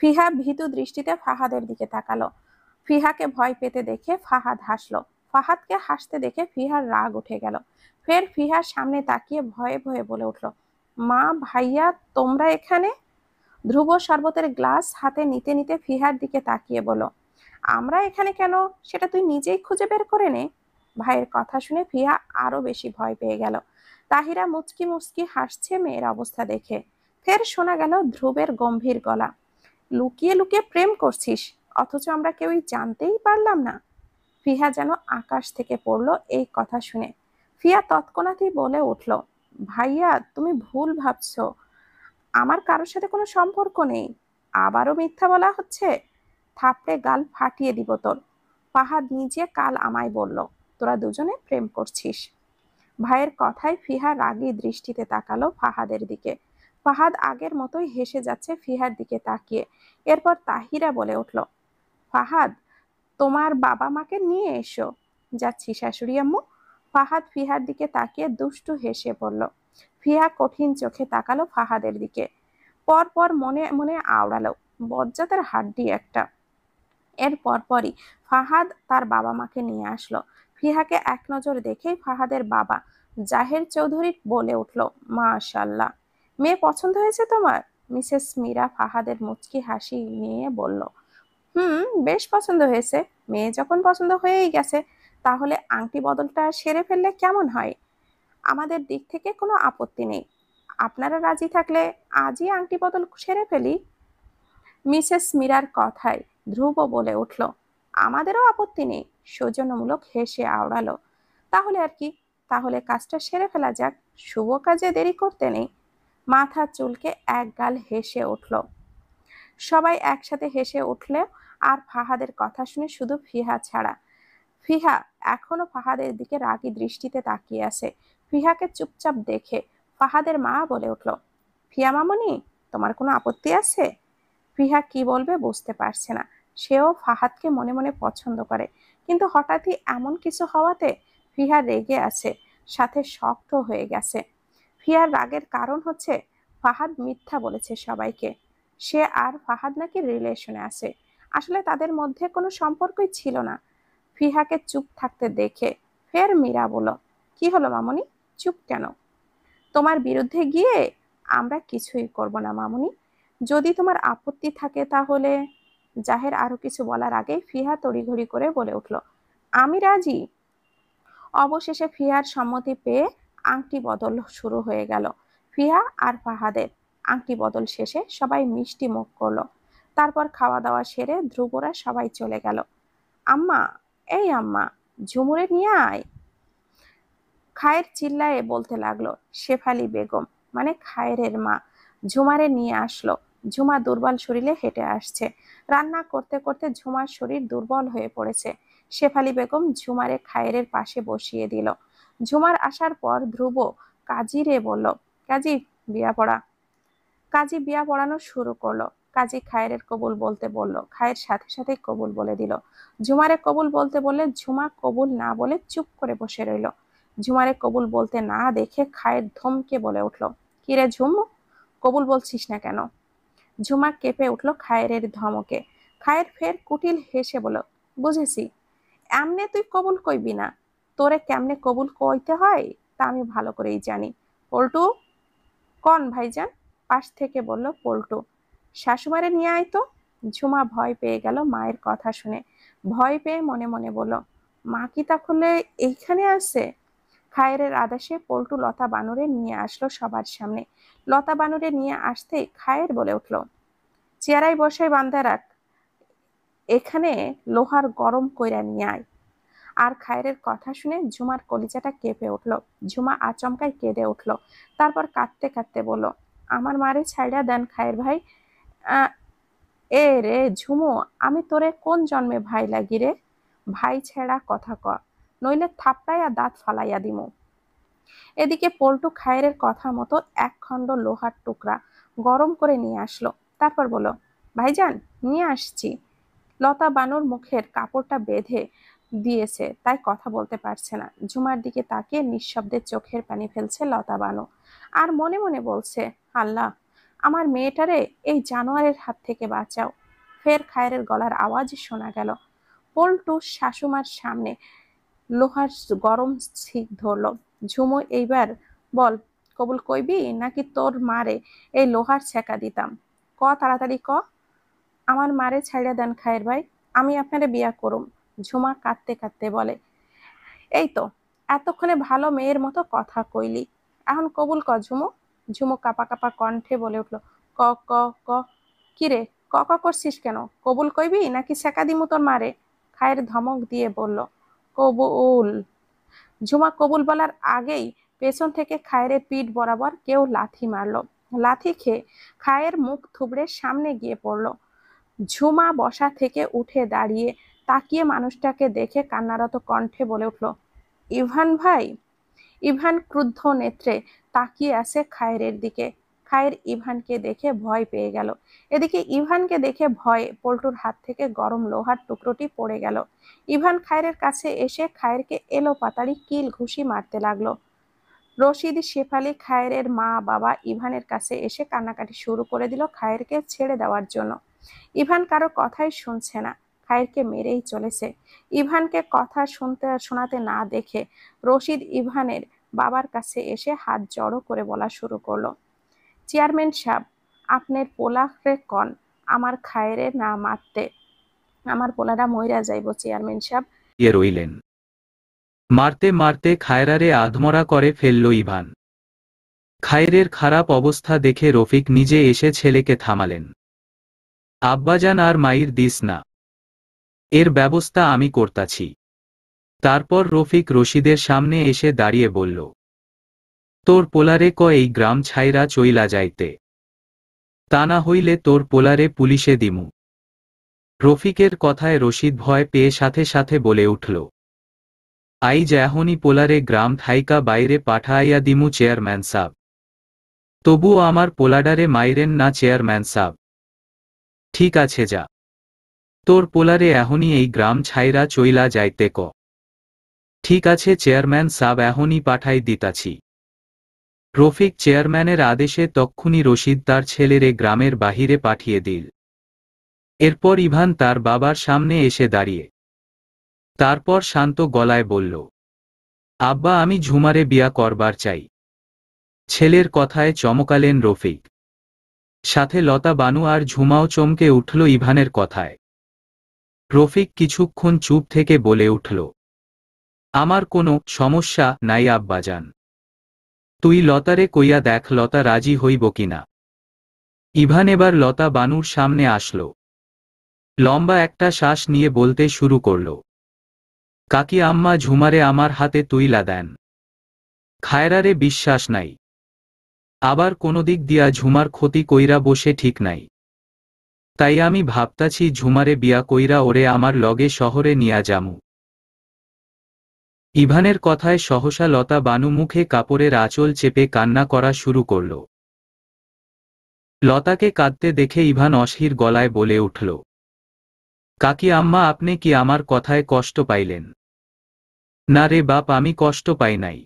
ফিহা ভীতু দৃষ্টিতে ফাহাদের দিকে তাকালো। ফিহাকে ভয় পেতে দেখে ফাহাদ হাসলো। ফাহাদকে হাসতে দেখে ফিহার রাগ উঠে গেল। ফের ফিহার সামনে তাকিয়ে ভয়ে ভয়ে বলে উঠল, মা, ভাইয়া, তোমরা এখানে? ধ্রুব শরবতের গ্লাস হাতে নিতে নিতে ফিহার দিকে তাকিয়ে বলল, আমরা এখানে কেন সেটা তুই নিজেই খুঁজে বের করে নে। ভাইয়ের কথা শুনে ফিহা আরো বেশি ভয় পেয়ে গেল। তাহিরা মুচকি মুচকি হাসছে মেয়ের অবস্থা দেখে। ফের শোনা গেল ধ্রুবের গম্ভীর গলা, লুকিয়ে লুকিয়ে প্রেম করছিস, অথচ আমরা কেউই জানতেই পারলাম না। ফিহা যেন আকাশ থেকে পড়লো এই কথা শুনে। ফিহা তৎক্ষণাৎই বলে উঠল, ভাইয়া, তুমি ভুল ভাবছো, আমার কারোর সাথে কোনো সম্পর্ক নেই। আবারও মিথ্যা বলা হচ্ছে, থাপড়ে গাল ফাটিয়ে দিব তোর। ফাহাদ নিজে কাল আমায় বলল তোরা দুজনে প্রেম করছিস। ভাইয়ের কথায় ফিহা রাগী দৃষ্টিতে তাকালো ফাহাদের দিকে। ফাহাদ আগের মতোই হেসে যাচ্ছে ফিহার দিকে তাকিয়ে। এরপর তাহিরা বলে উঠল, ফাহাদ, তোমার বাবা মাকে নিয়ে এসো। যাচ্ছি শাশুড়ি আম্মু। ফাহাদ ফিহার দিকে তাকিয়ে দুষ্টু হেসে পড়ল। ফিহা কঠিন চোখে তাকালো ফাহাদের দিকে। পর পর মনে মনে আওড়ালো, বজ্জাতের হাড্ডি একটা। এর পরপরই ফাহাদ তার বাবা মাকে নিয়ে আসলো। ফিহাকে এক নজর দেখেই ফাহাদের বাবা জাহের চৌধুরী বলে উঠল, মাশাআল্লাহ, মেয়ে পছন্দ হয়েছে তোমার? মিসেস মীরা ফাহাদের মুচকি হাসি নিয়ে বলল, বেশ পছন্দ হয়েছে। মেয়ে যখন পছন্দ হয়েই গেছে, তাহলে আংটি বদলটা সেরে ফেললে কেমন হয়? আমাদের দিক থেকে কোনো আপত্তি নেই। আপনারা রাজি থাকলে আজই আংটি বদল সেরে ফেলি। মিসেস মীরার কথায় ধ্রুব বলে উঠল, আমাদেরও আপত্তি নেই। সৌজন্যমূলক হেসে আওড়ালো, তাহলে আর কি, তাহলে কাজটা সেরে ফেলা যাক, শুভ কাজে দেরি করতে নেই। মাথা চুলকে এক গাল হেসে উঠল। সবাই একসাথে হেসে উঠলে, আর ফাহাদের কথা শুনে শুধু ফিহা ছাড়া। ফিহা এখনো ফাহাদের দিকে রাগী দৃষ্টিতে তাকিয়ে আছে। ফিহাকে চুপচাপ দেখে ফাহাদের মা বলে উঠল, ফিয়া মামনি, তোমার কোনো আপত্তি আছে? ফিহা কি বলবে বুঝতে পারছে না। সেও ফাহাদকে মনে মনে পছন্দ করে, কিন্তু হঠাৎই এমন কিছু হওয়াতে ফিহা রেগে আছে, সাথে শক্ত হয়ে গেছে। ফিহার রাগের কারণ হচ্ছে ফাহাদ মিথ্যা বলেছে সবাইকে। সে আর ফাহাদ নাকি রিলেশনে আছে। আসলে তাদের মধ্যে কোনো সম্পর্কই ছিল না। ফিহাকে চুপ থাকতে দেখে ফের মীরা বলল, কি হলো মামনি, চুপ কেন? তোমার বিরুদ্ধে গিয়ে আমরা কিছুই করব না মামনি। যদি তোমার আপত্তি থাকে তাহলে। জাহের আরো কিছু বলার আগে ফিহা তড়িঘড়ি করে বলে উঠল, আমি রাজি। অবশেষে ফিহার সম্মতি পেয়ে আংটি বদল শুরু হয়ে গেল। ফিহা আর ফাহাদের আংটি বদল শেষে সবাই মিষ্টি মুখ করলো। তারপর খাওয়া দাওয়া সেরে ধ্রুবরা সবাই চলে গেল। আম্মা, এই আম্মা, ঝুমুরে নিয়ে আয়। খায়ের চিল্লায়ে বলতে লাগলো। শেফালি বেগম, মানে খায়েরের মা, ঝুমারে নিয়ে আসলো। ঝুমা দুর্বল শরীরে হেঁটে আসছে। রান্না করতে করতে ঝুমার শরীর দুর্বল হয়ে পড়েছে। শেফালি বেগম ঝুমারে খায়েরের পাশে বসিয়ে দিল। ঝুমার আসার পর ধ্রুব কাজীরে বলল, কাজী, বিয়া পড়া। কাজী বিয়া পড়ানো শুরু করলো। কাজী খায়েরের কবুল বলতে বলল। খায়ের সাথে সাথে কবুল বলে দিল। ঝুমারে কবুল বলতে বললে ঝুমা কবুল না বলে চুপ করে বসে রইল। ঝুমারে কবুল বলতে না দেখে খায়ের ধমকে বলে উঠল, কিরে ঝুম, কবুল বলছিস না কেন? ঝুমা কেঁপে উঠল খায়েরের ধমকে। খায়ের ফের কুটিল হেসে বলল, বুঝেছি, এমনে তুই কবুল কইবি না। তোরে কেমনে কবুল কইতে হয় তা আমি ভালো করেই জানি। পল্টু, কন ভাইজান? পাশ থেকে বলল পল্টু। শাশুমারে নিয়ে আয় তো। ঝুমা ভয় পেয়ে গেল মায়ের কথা শুনে। ভয় পেয়ে মনে মনে বলল, মা কি তাহলে এইখানে আছে? খায়েরের আদেশে পল্টু লতা বানুরে নিয়ে আসলো সবার সামনে। লতা বানুরে নিয়ে আসতেই খায়ের বলে উঠল, চেয়ারাই বসাই বান্ধা রাখ, এখানে লোহার গরম কইরা নিয়ে আয়। আর খায়েরের কথা শুনে ঝুমার কলিজাটা কেঁপে উঠল। ঝুমা আচমকায় কেঁদে উঠল। তারপর কাঁদতে কাঁদতে বলল, আমার মারে ছাইড়া দেন খায়ের ভাই। আহ, এ রে ঝুমু, আমি তোরে কোন জন্মে ভাই লাগি রে? ভাই ছেড়া কথা ক, নইলে থাপড়াইয়া দাঁত ফালাইয়া দিমু। এদিকে পল্টু খায়েরের কথা মতো এক খণ্ড লোহার টুকরা গরম করে নিয়ে আসলো। তারপর বলল, ভাইজান, নিয়ে আসছি। লতা বানুর মুখের কাপড়টা বেঁধে দিয়েছে, তাই কথা বলতে পারছে না। ঝুমার দিকে তাকিয়ে নিঃশব্দে চোখের পানি ফেলছে লতা বানু। আর মনে মনে বলছে, আল্লাহ, আমার মেয়েটারে এই জানোয়ারের হাত থেকে বাঁচাও। ফের খায়েরের গলার আওয়াজ শোনা গেল। পল্টু শাশুমার সামনে লোহার গরম ছিক ধরল। ঝুমু, এইবার বল, কবুল কইবি নাকি তোর মারে এই লোহার ছেঁকা দিতাম? ক তাড়াতাড়ি ক। আমার মারে ছাইড়া দেন খায়ের ভাই, আমি আপনারে বিয়া করুম। ঝুমা কাঁদতে কাঁদতে বলে। এই তো এতক্ষণে ভালো মেয়ের মতো কথা কইলি, এখন কবুল ক ঝুমু। ঝুমু কাপা কাপা কণ্ঠে বলে উঠল, ক ক ক। কিরে, ক ক করছিস কেন? কবুল কইবি নাকি ছেঁকা দিমু তোর মারে? খায়ের ধমক দিয়ে বলল, কবুল। ঝুমা কবুল বলার আগেই পেছন থেকে খায়ের পিঠ বরাবর কেউ লাথি মারল। লাথি খেয়ে খায়ের মুখ থুবড়ে সামনে গিয়ে পড়ল। ঝুমা বসা থেকে উঠে দাঁড়িয়ে তাকিয়ে মানুষটাকে দেখে কান্নারত কণ্ঠে বলে উঠল, ইভান ভাই। ইভান ক্রুদ্ধ নেত্রে তাকিয়ে আছে খায়েরের দিকে। খায়ের ইভানকে দেখে ভয় পেয়ে গেল। এদিকে ইভানকে দেখে ভয়ে পল্টুর হাত থেকে গরম লোহার টুকরোটি পড়ে গেল। ইভান খায়েরের কাছে এসে খায়েরকে এলো পাতাড়ি কিল ঘুষি মারতে লাগলো। রশিদ, শেফালি, খায়েরের মা বাবা ইভানের কাছে এসে কান্নাকাটি শুরু করে দিল খায়েরকে ছেড়ে দেওয়ার জন্য। ইভান কারো কথাই শুনছে না, খায়েরকে মেরেই চলেছে। ইভানকে কথা শোনাতে না দেখে রশিদ ইভানের বাবার কাছে এসে হাত জড়ো করে বলা শুরু করলো, চেয়ারম্যান সাহেব, আপনার পোলারে কন আমার খায়েরে না মারতে, আমার পোলারা মইরা যাইব চেয়ারম্যান সাহেব। রইলেন। মারতে মারতে খায়রারে আধমরা করে ফেলল ইভান। খায়েরের খারাপ অবস্থা দেখে রফিক নিজে এসে ছেলেকে থামালেন। আব্বাজান আর মাইর দিস না, এর ব্যবস্থা আমি করতাছি। তারপর রফিক রশিদের সামনে এসে দাঁড়িয়ে বলল, তোর পোলারে ক এই গ্রাম ছাইরা চইলা যাইতে, তা না হইলে তোর পোলারে পুলিশে দিমু। রফিকের কথায় রশিদ ভয় পেয়ে সাথে সাথে বলে উঠল, আইজ এখনই পোলারে গ্রাম থাইকা বাইরে পাঠাইয়া দিমু চেয়ারম্যান সাব। তবুও আমার পোলাডারে মাইরেন না চেয়ারম্যান সাব। ঠিক আছে যা, তোর পোলারে এখনই এই গ্রাম ছাইরা চইলা যাইতে ক। ঠিক আছে চেয়ারম্যান সাব, এখনই পাঠাই দিতাছি। রফিক চেয়ারম্যানের আদেশে তক্ষুনি রশিদ তার ছেলেরে গ্রামের বাহিরে পাঠিয়ে দিল। এরপর ইভান তার বাবার সামনে এসে দাঁড়িয়ে তারপর শান্ত গলায় বলল, আব্বা, আমি ঝুমারে বিয়া করবার চাই। ছেলের কথায় চমকালেন রফিক। সাথে লতা বানু আর ঝুমাও চমকে উঠল ইভানের কথায়। রফিক কিছুক্ষণ চুপ থেকে বলে উঠল, আমার কোনো সমস্যা নাই আব্বাজান, তুই লতারে কইয়া দেখ লতা রাজি হইব কিনা। ইভান এবার লতা বানুর সামনে আসলো। লম্বা একটা শ্বাস নিয়ে বলতে শুরু করল, কাকি আম্মা ঝুমারে আমার হাতে তুইলা দেন। খায়রারে বিশ্বাস নাই, আবার কোনো দিক দিয়া ঝুমার ক্ষতি কইরা বসে ঠিক নাই। তাই আমি ভাবতাছি ঝুমারে বিয়া কইরা ওরে আমার লগে শহরে নিয়া যামু। ইভানের কথায় সহসা লতা বানু মুখে কাপড়ের আঁচল চেপে কান্না করা শুরু করল। লতাকে কাঁদতে দেখে ইভান অস্থির গলায় বলে উঠল, কাকি আম্মা, আপনি কি আমার কথায় কষ্ট পাইলেন? না রে বাপ, আমি কষ্ট পাই নাই।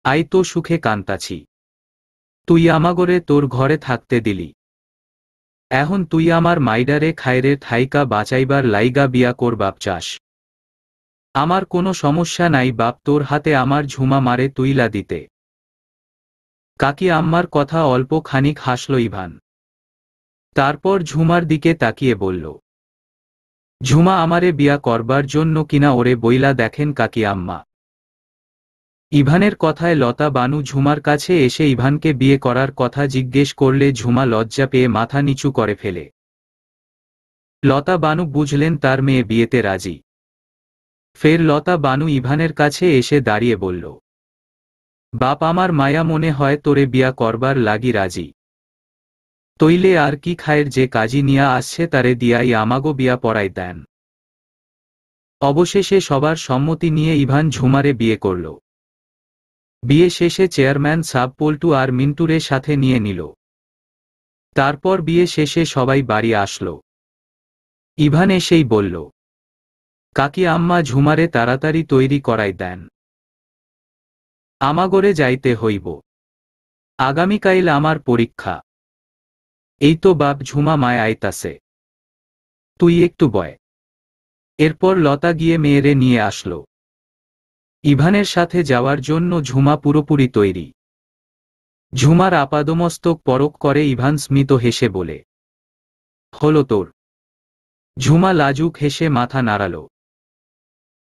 আই তো সুখে কান্তাছি। তুই আমাগরে তোর ঘরে থাকতে দিলি, এখন তুই আমার মাইডারে খায়রের থাইকা বাঁচাইবার লাইগা বিয়া করবাব চাস। আমার কোনো সমস্যা নাই বাপ, তোর হাতে আমার ঝুমা মারে তুইলা দিতে। কাকি আম্মার কথা অল্প খানিক হাসল ইভান। তারপর ঝুমার দিকে তাকিয়ে বলল, ঝুমা আমারে বিয়া করবার জন্য কিনা ওরে বইলা দেখেন কাকি আম্মা। ইভানের কথায় লতা বানু ঝুমার কাছে এসে ইভানকে বিয়ে করার কথা জিজ্ঞেস করলে ঝুমা লজ্জা পেয়ে মাথা নিচু করে ফেলে। লতা বানু বুঝলেন তার মেয়ে বিয়েতে রাজি। ফের লতা বানু ইভানের কাছে এসে দাঁড়িয়ে বলল, বাপ, আমার মায়া মনে হয় তোরে বিয়া করবার লাগি রাজি। তইলে আর কি, খায়ের যে কাজী নিয়া আসছে তারে দিয়াই আমাগো বিয়া পড়াই দেন। অবশেষে সবার সম্মতি নিয়ে ইভান ঝুমারে বিয়ে করল। বিয়ে শেষে চেয়ারম্যান সাব পল্টু আর মিন্টুরে সাথে নিয়ে নিল। তারপর বিয়ে শেষে সবাই বাড়ি আসলো। ইভান এসেই বলল, কাকি আম্মা ঝুমারে তাড়াতাড়ি তৈরি করাই দেন, আমাগরে যাইতে হইব। আগামীকাইল আমার পরীক্ষা। এই তো বাপ ঝুমা মায় আইতাছে, তুই একটু বয়। এরপর লতা গিয়ে মেয়েরে নিয়ে আসলো। ইভানের সাথে যাওয়ার জন্য ঝুমা পুরোপুরি তৈরি। ঝুমার আপাদমস্তক পরক করে ইভান স্মিত হেসে বলে, হলো তোর। ঝুমা লাজুক হেসে মাথা নাড়াল।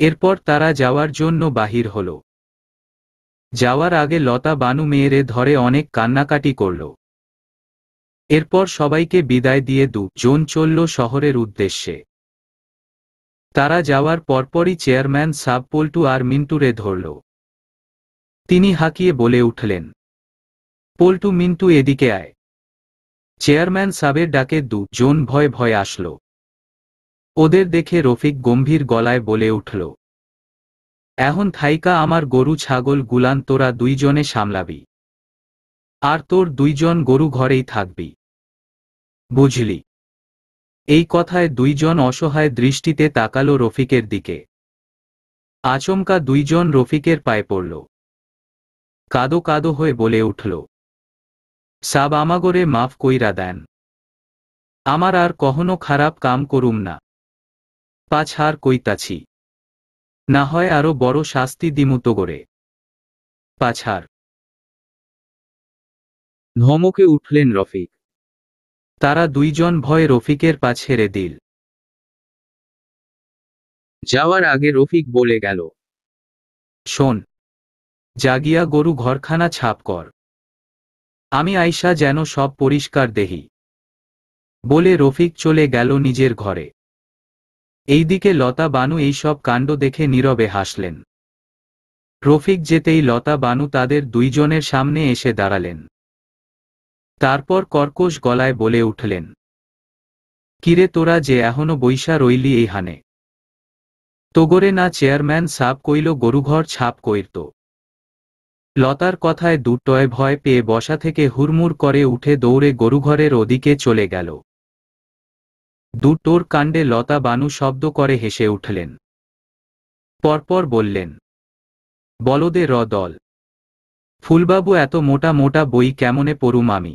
এরপর তারা যাওয়ার জন্য বাহির হল। যাওয়ার আগে লতা বানু মেয়েরে ধরে অনেক কান্নাকাটি করল। এরপর সবাইকে বিদায় দিয়ে দুজন চলল শহরের উদ্দেশ্যে। তারা যাওয়ার পরপরই চেয়ারম্যান সাব পল্টু আর মিন্টুরে ধরল। তিনি হাঁকিয়ে বলে উঠলেন, পল্টু, মিন্টু, এদিকে আয়। চেয়ারম্যান সাবের ডাকে দুজন ভয়ে ভয়ে আসল। ওদের দেখে রফিক গম্ভীর গলায় বলে উঠল, এখন থাইকা আমার গরু ছাগল গুলান তোরা দুইজনে সামলাবি, আর তোর দুইজন গরু ঘরেই থাকবি, বুঝলি? এই কথায় দুইজন অসহায় দৃষ্টিতে তাকালো রফিকের দিকে। আচমকা দুইজন রফিকের পায়ে পড়ল। কাদো কাদো হয়ে বলে উঠল, সাব, আমাগরে মাফ কইরা দেন, আমার আর কখনো খারাপ কাম করুম না, পাছার কইতাছি, না হয় আরো বড় শাস্তি দিমু তোগরে, পাছার। ধমকে উঠলেন রফিক। তারা দুইজন ভয়ে রফিকের পা ছেড়ে দিল। যাওয়ার আগে রফিক বলে গেল, শোন, জাগিয়া গরু ঘরখানা ছাপ কর, আমি আইসা যেন সব পরিষ্কার দেহি। বলে রফিক চলে গেল নিজের ঘরে। এইদিকে লতা বানু এইসব কাণ্ড দেখে নীরবে হাসলেন। রফিক যেতেই লতা বানু তাদের দুইজনের সামনে এসে দাঁড়ালেন। তারপর কর্কশ গলায় বলে উঠলেন, কিরে তোরা যে এখনো বইসা রইলি এইহানে? তোগরে না চেয়ারম্যান সাব কইল গরুঘর ছাপ কইরত? লতার কথায় দুটয় ভয় পেয়ে বসা থেকে হুড়মুড় করে উঠে দৌড়ে গরুঘরের ওদিকে চলে গেল। দুটোর কাণ্ডে লতা বানু শব্দ করে হেসে উঠলেন। পরপর বললেন, বলদে র দল, ফুলবাবু, এত মোটা মোটা বই কেমনে পড়ুম আমি?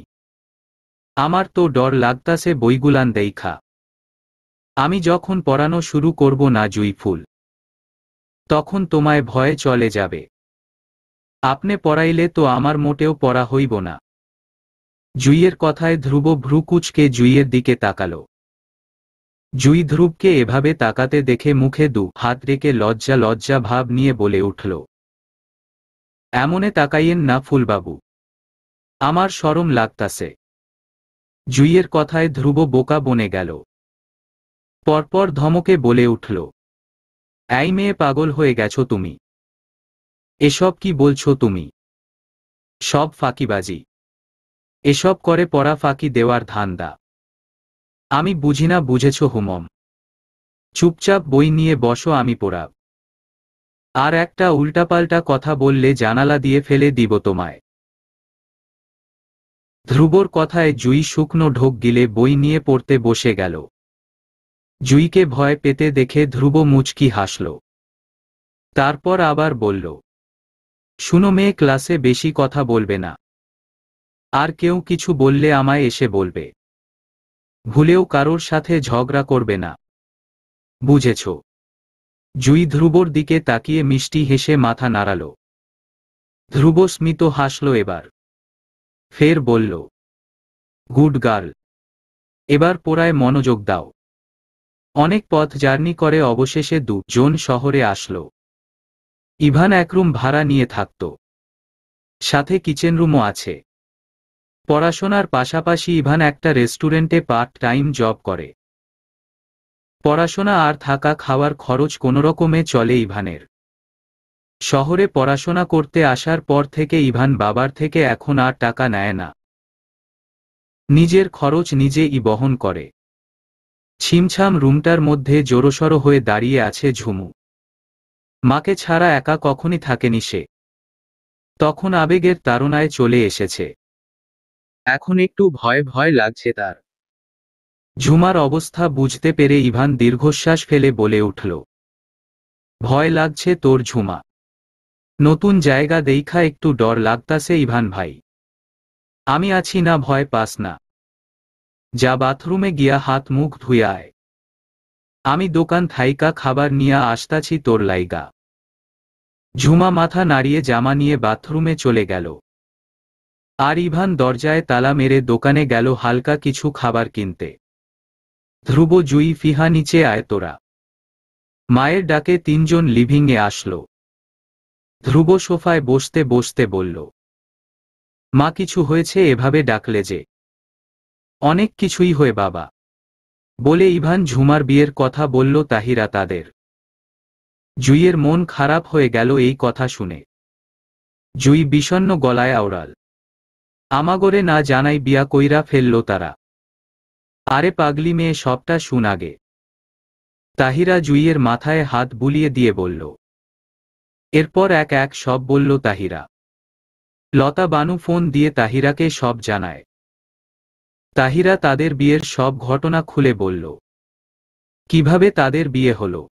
আমার তো ডর লাগতাছে বইগুলান দেইখা। আমি যখন পড়ানো শুরু করব না জুই ফুল, তখন তোমায় ভয়ে চলে যাবে। আপনি পড়াইলে তো আমার মোটেও পড়া হইব না। জুইয়ের কথায় ধ্রুব ভ্রুকুচকে জুইয়ের দিকে তাকাল। জুই ধ্রুবকে এভাবে তাকাতে দেখে মুখে দু হাত রেখে লজ্জা লজ্জা ভাব নিয়ে বলে উঠল, এমনে তাকাইয়েন না ফুলবাবু, আমার শরম লাগতাছে। জুইয়ের কথায় ধ্রুব বোকা বনে গেল। পরপর ধমকে বলে উঠল, এই মেয়ে, পাগল হয়ে গেছো তুমি? এসব কি বলছো তুমি? সব ফাঁকিবাজি। এসব করে পড়া ফাঁকি দেওয়ার ধান্দা। আমি বুঝি না, বুঝেছ হুমম? চুপচাপ বই নিয়ে বসো, আমি পড়াব। আর একটা উল্টাপাল্টা কথা বললে জানালা দিয়ে ফেলে দিব তোমায়। ধ্রুবর কথায় জুই শুকনো ঢোক গিলে বই নিয়ে পড়তে বসে গেল। জুইকে ভয় পেতে দেখে ধ্রুব মুচকি হাসল। তারপর আবার বলল, শুনো মেয়ে, ক্লাসে বেশি কথা বলবে না। আর কেউ কিছু বললে আমায় এসে বলবে। ভুলেও কারোর সাথে ঝগড়া করবে না, বুঝেছ? জুই ধ্রুবর দিকে তাকিয়ে মিষ্টি হেসে মাথা নাড়াল। ধ্রুব স্মিত হাসল এবার। ফের বলল, গুড গার্ল, এবার পড়ায় মনোযোগ দাও। অনেক পথ জার্নি করে অবশেষে দুজন শহরে আসল। ইভান এক রুম ভাড়া নিয়ে থাকত, সাথে কিচেন রুমও আছে। পড়াশোনার পাশাপাশি ইভান একটা রেস্টুরেন্টে পার্ট টাইম জব করে। পড়াশোনা আর থাকা খাওয়ার খরচ কোনোরকমে চলে ইভানের। শহরে পড়াশোনা করতে আসার পর থেকে ইভান বাবার থেকে এখন আর টাকা নেয় না, নিজের খরচ নিজেই বহন করে। ছিমছাম রুমটার মধ্যে জোরসড়ো হয়ে দাঁড়িয়ে আছে ঝুমু। মাকে ছাড়া একা কখনই থাকেনি সে। তখন আবেগের তাড়নায় চলে এসেছে। এখন একটু ভয় ভয় লাগছে তার। ঝুমার অবস্থা বুঝতে পেরে ইভান দীর্ঘশ্বাস ফেলে বলে উঠল, ভয় লাগছে তোর ঝুমা? নতুন জায়গা দেইখা একটু ডর লাগতাছে ইভান ভাই। আমি আছি না, ভয় পাস না। যা বাথরুমে গিয়া হাত মুখ ধুয়ে আয়। আমি দোকান থাইকা খাবার নিয়া আসতাছি তোর লাইগা। ঝুমা মাথা নাড়িয়ে জামা নিয়ে বাথরুমে চলে গেল। আর ইভান দরজায় তালা মেরে দোকানে গেল হালকা কিছু খাবার কিনতে। ধ্রুব, জুই, ফিহা, নিচে আয় তোরা। মায়ের ডাকে তিনজন লিভিংয়ে আসলো। ধ্রুব সোফায় বসতে বসতে বলল, মা, কিছু হয়েছে এভাবে ডাকলে যে? অনেক কিছুই হয় বাবা, বলে ইভান ঝুমার বিয়ের কথা বলল তাহিরা তাদের। জুইয়ের মন খারাপ হয়ে গেল এই কথা শুনে। জুই বিষণ্ণ গলায় আওড়াল, আমাগরে না জানাই বিয়া কইরা ফেলল তারা। আরে পাগলি মেয়ে, সবটা শুন আগে। তাহিরা জুইয়ের মাথায় হাত বুলিয়ে দিয়ে বলল। এরপর এক এক সব বলল তাহিরা। লতা বানু ফোন দিয়ে তাহিরাকে সব জানায়। তাহিরা তাদের বিয়ের সব ঘটনা খুলে বলল, কিভাবে তাদের বিয়ে হলো।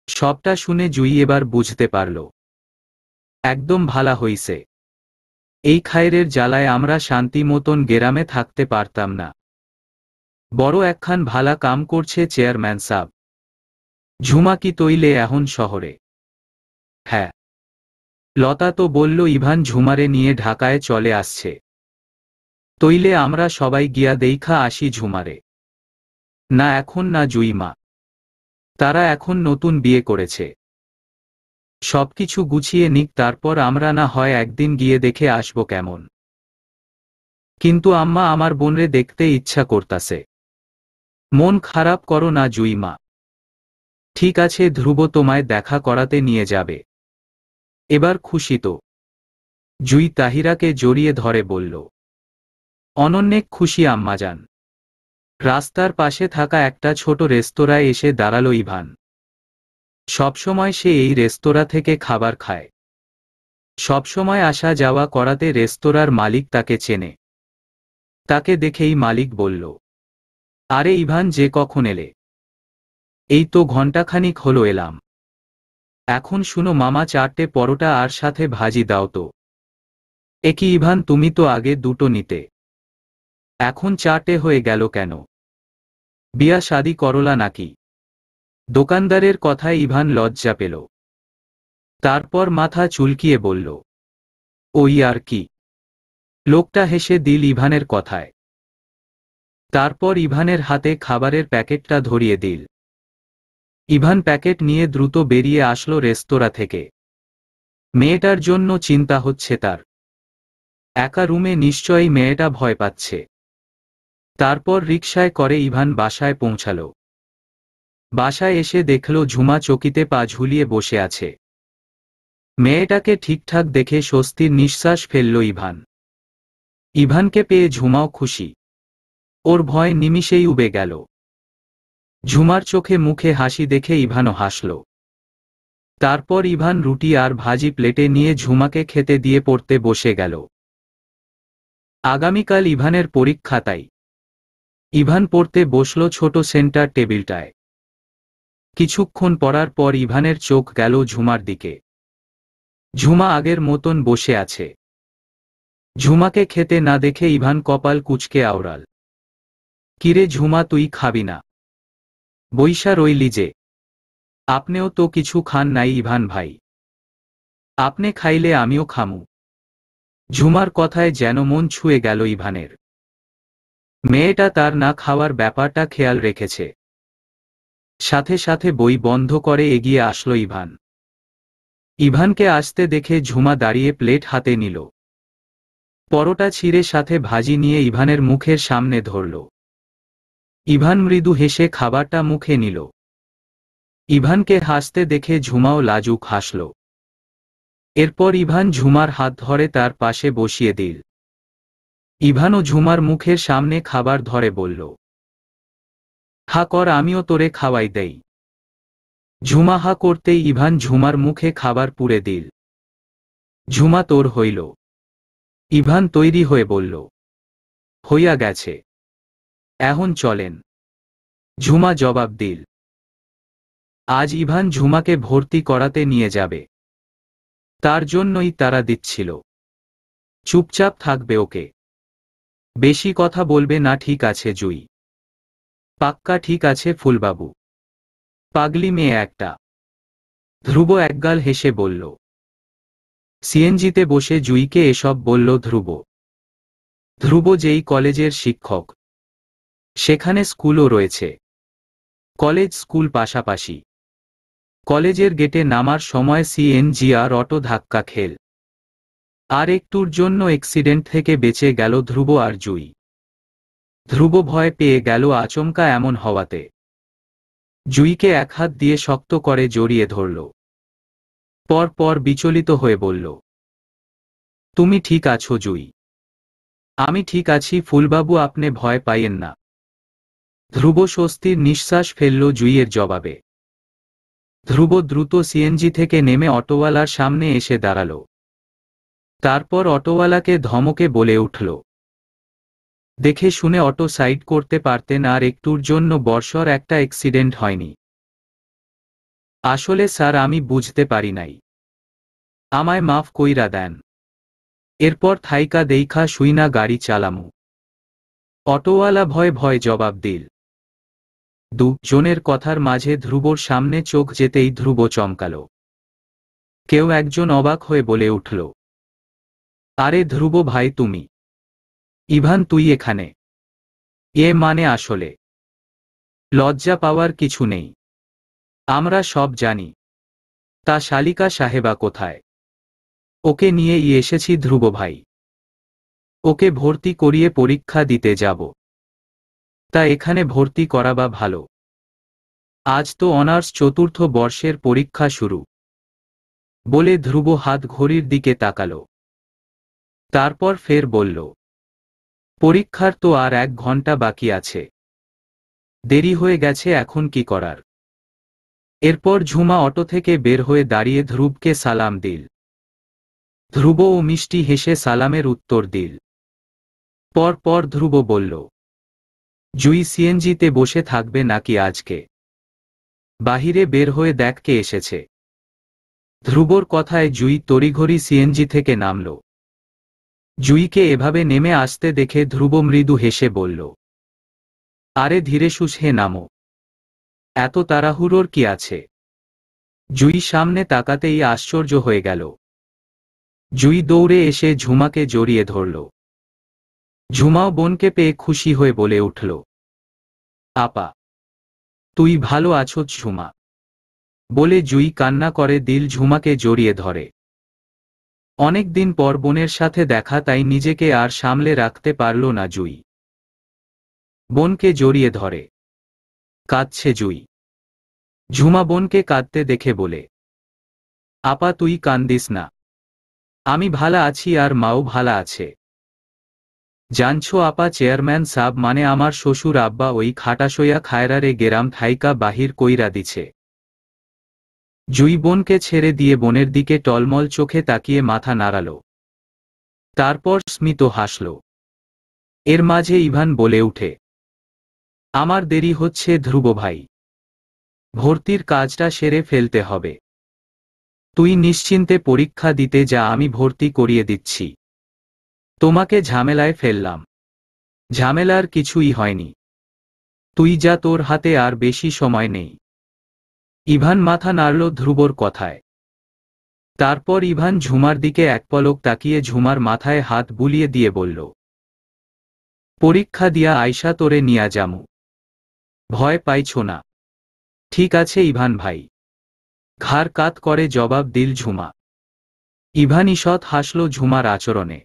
সবটা শুনে জুই এবার বুঝতে পারল। একদম ভালা হইছে। এই খায়ের জ্বালায় আমরা শান্তি মতন গেরামে থাকতে পারতাম না। বড় একখান ভালা কাম করছে চেয়ারম্যান সাব। ঝুমা কি তৈলে এখন শহরে? হ্যাঁ। লতা তো বলল ইভান ঝুমারে নিয়ে ঢাকায় চলে আসছে। তৈলে আমরা সবাই গিয়া দেইখা আসি ঝুমারে। না এখন না জুইমা, তারা এখন নতুন বিয়ে করেছে। সবকিছু গুছিয়ে নিক, তারপর আমরা না হয় একদিন গিয়ে দেখে আসব কেমন। কিন্তু আম্মা, আমার বোনরে দেখতে ইচ্ছা করতাছে। মন খারাপ করো না জুইমা। ঠিক আছে, ধ্রুব তোমায় দেখা করাতে নিয়ে যাবে। এবার খুশি তো? জুই তাহিরাকে জড়িয়ে ধরে বলল। অনন্যেক খুশি আম্মাজান। রাস্তার পাশে থাকা একটা ছোট রেস্তোরাঁয় এসে দাঁড়ালো ইভান। সবসময় সে এই রেস্তোরাঁ থেকে খাবার খায়। সবসময় আসা যাওয়া করাতে রেস্তোরাঁর মালিক তাকে চেনে। তাকে দেখেই মালিক বলল, আরে ইভান, যে কখন এলে? এই তো ঘণ্টাখানিক হলো এলাম। এখন শুনো মামা, 4টে পরোটা আর সাথে ভাজি দাও তো। একি ইভান, তুমি তো আগে দুটো নিতে, এখন 4টে হয়ে গেল কেন? বিয়া শাদি করলা নাকি? দোকানদারের কথায় ইভান লজ্জা পেল। তারপর মাথা চুলকিয়ে বলল, ওই আর কি। লোকটা হেসে দিল ইভানের কথায়। তারপর ইভানের হাতে খাবারের প্যাকেটটা ধরিয়ে দিল। ইভান প্যাকেট নিয়ে দ্রুত বেরিয়ে আসলো রেস্তোরাঁ থেকে। মেয়েটার জন্য চিন্তা হচ্ছে তার। একা রুমে নিশ্চয়ই মেয়েটা ভয় পাচ্ছে। তারপর রিকশায় করে ইভান বাসায় পৌঁছাল। বাসায় এসে দেখল ঝুমা চকিতে পা ঝুলিয়ে বসে আছে। মেয়েটাকে ঠিকঠাক দেখে স্বস্তির নিঃশ্বাস ফেলল ইভান। ইভানকে পেয়ে ঝুমাও খুশি। ওর ভয় নিমিষেই উবে গেল। ঝুমার চোখে মুখে হাসি দেখে ইভানও হাসল। তারপর ইভান রুটি আর ভাজি প্লেটে নিয়ে ঝুমাকে খেতে দিয়ে পড়তে বসে গেল। আগামীকাল ইভানের পরীক্ষা, তাই ইভান পড়তে বসল ছোট সেন্টার টেবিলটায়। কিছুক্ষণ পড়ার পর ইভানের চোখ গেল ঝুমার দিকে। ঝুমা আগের মতন বসে আছে। ঝুমাকে খেতে না দেখে ইভান কপাল কুঁচকে আওড়াল। কিরে ঝুমা, তুই খাবি না? বইসা রইলি যে? আপনেও তো কিছু খান নাই ইভান ভাই। আপনে খাইলে আমিও খামু। ঝুমার কথায় যেন মন ছুঁয়ে গেল ইভানের। মেয়েটা তার না খাওয়ার ব্যাপারটা খেয়াল রেখেছে। সাথে সাথে বই বন্ধ করে এগিয়ে আসলো ইভান। ইভানকে আসতে দেখে ঝুমা দাঁড়িয়ে প্লেট হাতে নিল। পরোটা ছিঁড়ে সাথে ভাজি নিয়ে ইভানের মুখের সামনে ধরল। ইভান মৃদু হেসে খাবারটা মুখে নিল। ইভানকে হাসতে দেখে ঝুমাও লাজুক হাসল। এরপর ইভান ঝুমার হাত ধরে তার পাশে বসিয়ে দিল। ইভানও ঝুমার মুখের সামনে খাবার ধরে বলল, হা কর, আমিও তোরে খাওয়াই দেই। ঝুমা হা করতেই ইভান ঝুমার মুখে খাবার পুরে দিল। ঝুমা, তোর হইল? ইভান তৈরি হয়ে বলল, হইয়া গেছে, এখন চলেন। ঝুমা জবাব দিল। আজ ইভান ঝুমাকে ভর্তি করাতে নিয়ে যাবে। তার জন্যই তারা দিচ্ছিল। চুপচাপ থাকবে ওকে। বেশি কথা বলবে না, ঠিক আছে জুই? পাক্কা ঠিক আছে ফুলবাবু। পাগলি মেয়ে একটা। ধ্রুব একগাল হেসে বলল। সিএনজিতে বসে জুইকে এসব বলল ধ্রুব। ধ্রুব যেই কলেজের শিক্ষক, সেখানে স্কুলও রয়েছে। কলেজ স্কুল পাশাপাশি। কলেজের গেটে নামার সময় সিএনজি আর অটো ধাক্কা খেল। আর একটুর জন্য অ্যাক্সিডেন্ট থেকে বেঁচে গেল ধ্রুব আর জুই। ধ্রুব ভয় পেয়ে গেল আচমকা এমন হওয়াতে। জুইকে এক হাত দিয়ে শক্ত করে জড়িয়ে ধরল। পর পর বিচলিত হয়ে বলল, তুমি ঠিক আছো জুই? আমি ঠিক আছি ফুলবাবু, আপনি ভয় পাইয়েন না। ধ্রুব স্বস্তির নিঃশ্বাস ফেলল জুইয়ের জবাবে। ধ্রুব দ্রুত সিএনজি থেকে নেমে অটোওয়ালার সামনে এসে দাঁড়াল। তারপর অটোওয়ালাকে ধমকে বলে উঠল, দেখে শুনে অটো সাইড করতে পারতেন, আর একটুর জন্য বর্ষর একটা অ্যাক্সিডেন্ট হয়নি। আসলে স্যার আমি বুঝতে পারি নাই, আমায় মাফ কইরা দেন। এরপর থাইকা দেইখা শুইনা গাড়ি চালামু। অটোওয়ালা ভয় ভয় জবাব দিল। দুজনের কথার মাঝে ধ্রুবর সামনে চোখ যেতেই ধ্রুব চমকাল। কেউ একজন অবাক হয়ে বলে উঠল, আরে ধ্রুব ভাই তুমি? ইভান তুই এখানে? এ মানে আসলে লজ্জা পাওয়ার কিছু নেই, আমরা সব জানি। তা শালিকা সাহেবা কোথায়? ওকে নিয়েই এসেছি ধ্রুব ভাই। ওকে ভর্তি করিয়ে পরীক্ষা দিতে যাব। তা এখানে ভর্তি করাবা ভালো। আজ তো অনার্স চতুর্থ বর্ষের পরীক্ষা শুরু। বলে ধ্রুব হাত ঘড়ির দিকে তাকাল। তারপর ফের বলল, পরীক্ষার তো আর 1 ঘন্টা বাকি আছে। দেরি হয়ে গেছে, এখন কি করার? এরপর ঝুমা অটো থেকে বের হয়ে দাঁড়িয়ে ধ্রুবকে সালাম দিল। ধ্রুব ও মিষ্টি হেসে সালামের উত্তর দিল। পর পর ধ্রুব বলল, জুই সিএনজিতে বসে থাকবে নাকি আজকে? বাহিরে বের হয়ে দেখ কে এসেছে। ধ্রুবর কথায় জুই তড়িঘড়ি সিএনজি থেকে নামল। জুইকে এভাবে নেমে আসতে দেখে ধ্রুব মৃদু হেসে বলল, আরে ধীরে সুস্থে নামো, এত তাড়াহুড়োর কি আছে? জুই সামনে তাকাতেই আশ্চর্য হয়ে গেল। জুই দৌড়ে এসে ঝুমাকে জড়িয়ে ধরল। ঝুমাও বোনকে পেয়ে খুশি হয়ে বলে উঠল, আপা, তুই ভালো আছো ঝুমা? বলে জুই কান্না করে দিল ঝুমাকে জড়িয়ে ধরে। অনেকদিন পর বোনের সাথে দেখা, তাই নিজেকে আর সামলে রাখতে পারল না জুই। বোনকে জড়িয়ে ধরে। কাঁদছে জুই। ঝুমা বোনকে কাঁদতে দেখে বলে, আপা তুই কান্দিস না, আমি ভালা আছি আর মাও ভালা আছে। জানছো আপা, চেয়ারম্যান সাব মানে আমার শ্বশুর আব্বা ওই খাটাসইয়া খায়রারে গেরাম থাইকা বাহির কইরা দিছে। জুই বোনকে ছেড়ে দিয়ে বোনের দিকে টলমল চোখে তাকিয়ে মাথা নাড়াল। তারপর স্মিত হাসল। এর মাঝে ইভান বলে উঠে, আমার দেরি হচ্ছে ধ্রুব ভাই, ভর্তির কাজটা সেরে ফেলতে হবে। তুই নিশ্চিন্তে পরীক্ষা দিতে যা, আমি ভর্তি করিয়ে দিচ্ছি। তোমাকে ঝামেলায় ফেললাম। ঝামেলার কিছুই হয়নি, তুই যা, তোর হাতে আর বেশি সময় নেই। ইভান মাথা নাড়ল ধ্রুবর কথায়। তারপর ইভান ঝুমার দিকে এক পলক তাকিয়ে ঝুমার মাথায় হাত বুলিয়ে দিয়ে বলল, পরীক্ষা দিয়া আয়সা তোরে নিয়া যামু, ভয় পাইছ না? ঠিক আছে ইভান ভাই, ঘাড় কাত করে জবাব দিল ঝুমা। ইভান ঈষৎ হাসল ঝুমার আচরণে।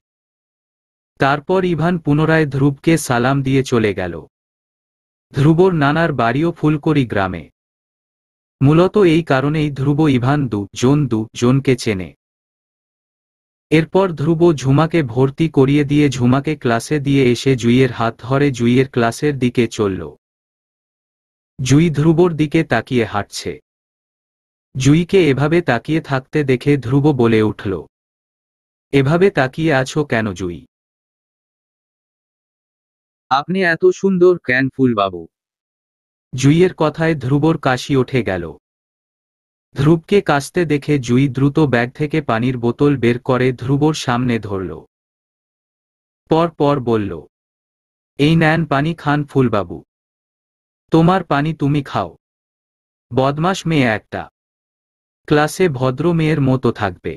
তারপর ইভান পুনরায় ধ্রুবকে সালাম দিয়ে চলে গেল। ধ্রুবর নানার বাড়িও ফুলকড়ি গ্রামে। মূলত এই কারণেই ধ্রুব ইভান দুজনকে চেনে। এরপর ধ্রুব ঝুমাকে ভর্তি করিয়ে দিয়ে ঝুমাকে ক্লাসে দিয়ে এসে জুইয়ের হাত ধরে জুইয়ের ক্লাসের দিকে চলল। জুই ধ্রুবর দিকে তাকিয়ে হাঁটছে। জুইকে এভাবে তাকিয়ে থাকতে দেখে ধ্রুব বলে উঠল, এভাবে তাকিয়ে আছো কেন জুই? আপনি এত সুন্দর কেন ফুলবাবু? জুইয়ের কথায় ধ্রুবর কাশি উঠে গেল। ধ্রুবকে কাশতে দেখে জুই দ্রুত ব্যাগ থেকে পানির বোতল বের করে ধ্রুবর সামনে ধরল। পর পর বলল, এই নেন পানি খান ফুলবাবু। তোমার পানি তুমি খাও। বদমাস মেয়ে একটা। ক্লাসে ভদ্র মেয়ের মতো থাকবে,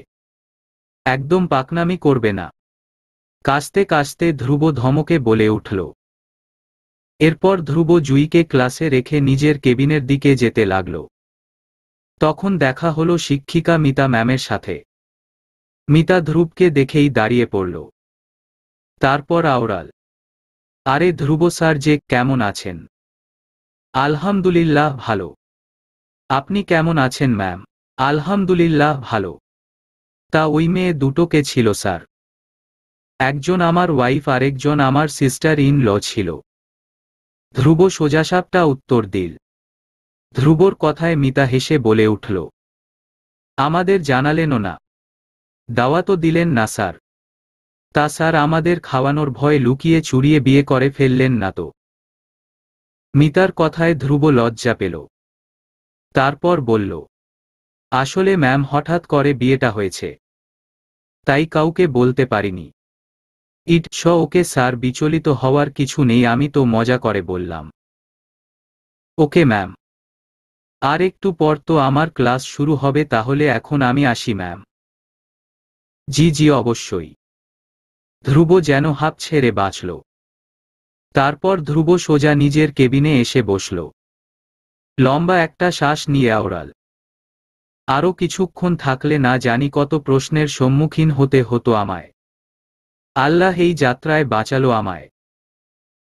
একদম পাকনামি করবে না। কাশতে কাশতে ধ্রুব ধমকে বলে উঠল। এরপর ধ্রুব জুইকে ক্লাসে রেখে নিজের কেবিনের দিকে যেতে লাগল। তখন দেখা হলো শিক্ষিকা মিতা ম্যামের সাথে। মিতা ধ্রুবকে দেখেই দাঁড়িয়ে পড়ল। তারপর আওড়াল, আরে ধ্রুব স্যার যে, কেমন আছেন? আলহামদুলিল্লাহ ভালো। আপনি কেমন আছেন ম্যাম? আলহামদুলিল্লাহ ভালো। তা ওই মেয়ে দুটো কে ছিল স্যার? একজন আমার ওয়াইফ, আরেকজন আমার সিস্টার ইন ল ছিল। ধ্রুব সোজাসাপটা উত্তর দিল। ধ্রুবর কথায় মিতা হেসে বলে উঠল, আমাদের জানালেনও না, দাওয়াতও দিলেন না স্যার। তা স্যার আমাদের খাওয়ানোর ভয়ে লুকিয়ে চুরিয়ে বিয়ে করে ফেললেন না তো? মিতার কথায় ধ্রুব লজ্জা পেল। তারপর বলল, আসলে ম্যাম হঠাৎ করে বিয়েটা হয়েছে, তাই কাউকে বলতে পারিনি। ওকে স্যার, বিচলিত হওয়ার কিছু নেই, আমি তো মজা করে বললাম। Okay ma'am. আর একটু পর তো আমার ক্লাস শুরু হবে, তাহলে এখন আমি আসি ম্যাম। জি জি অবশ্যই। ধ্রুব যেন হাঁপ ছেড়ে বাঁচল। তারপর ধ্রুব সোজা নিজের কেবিনে এসে বসল। লম্বা একটা শ্বাস নিয়ে আওড়াল, আরও কিছুক্ষণ থাকলে না জানি কত প্রশ্নের সম্মুখীন হতে হতো আমায়। আল্লাহ এই যাত্রায় বাঁচালো আমায়।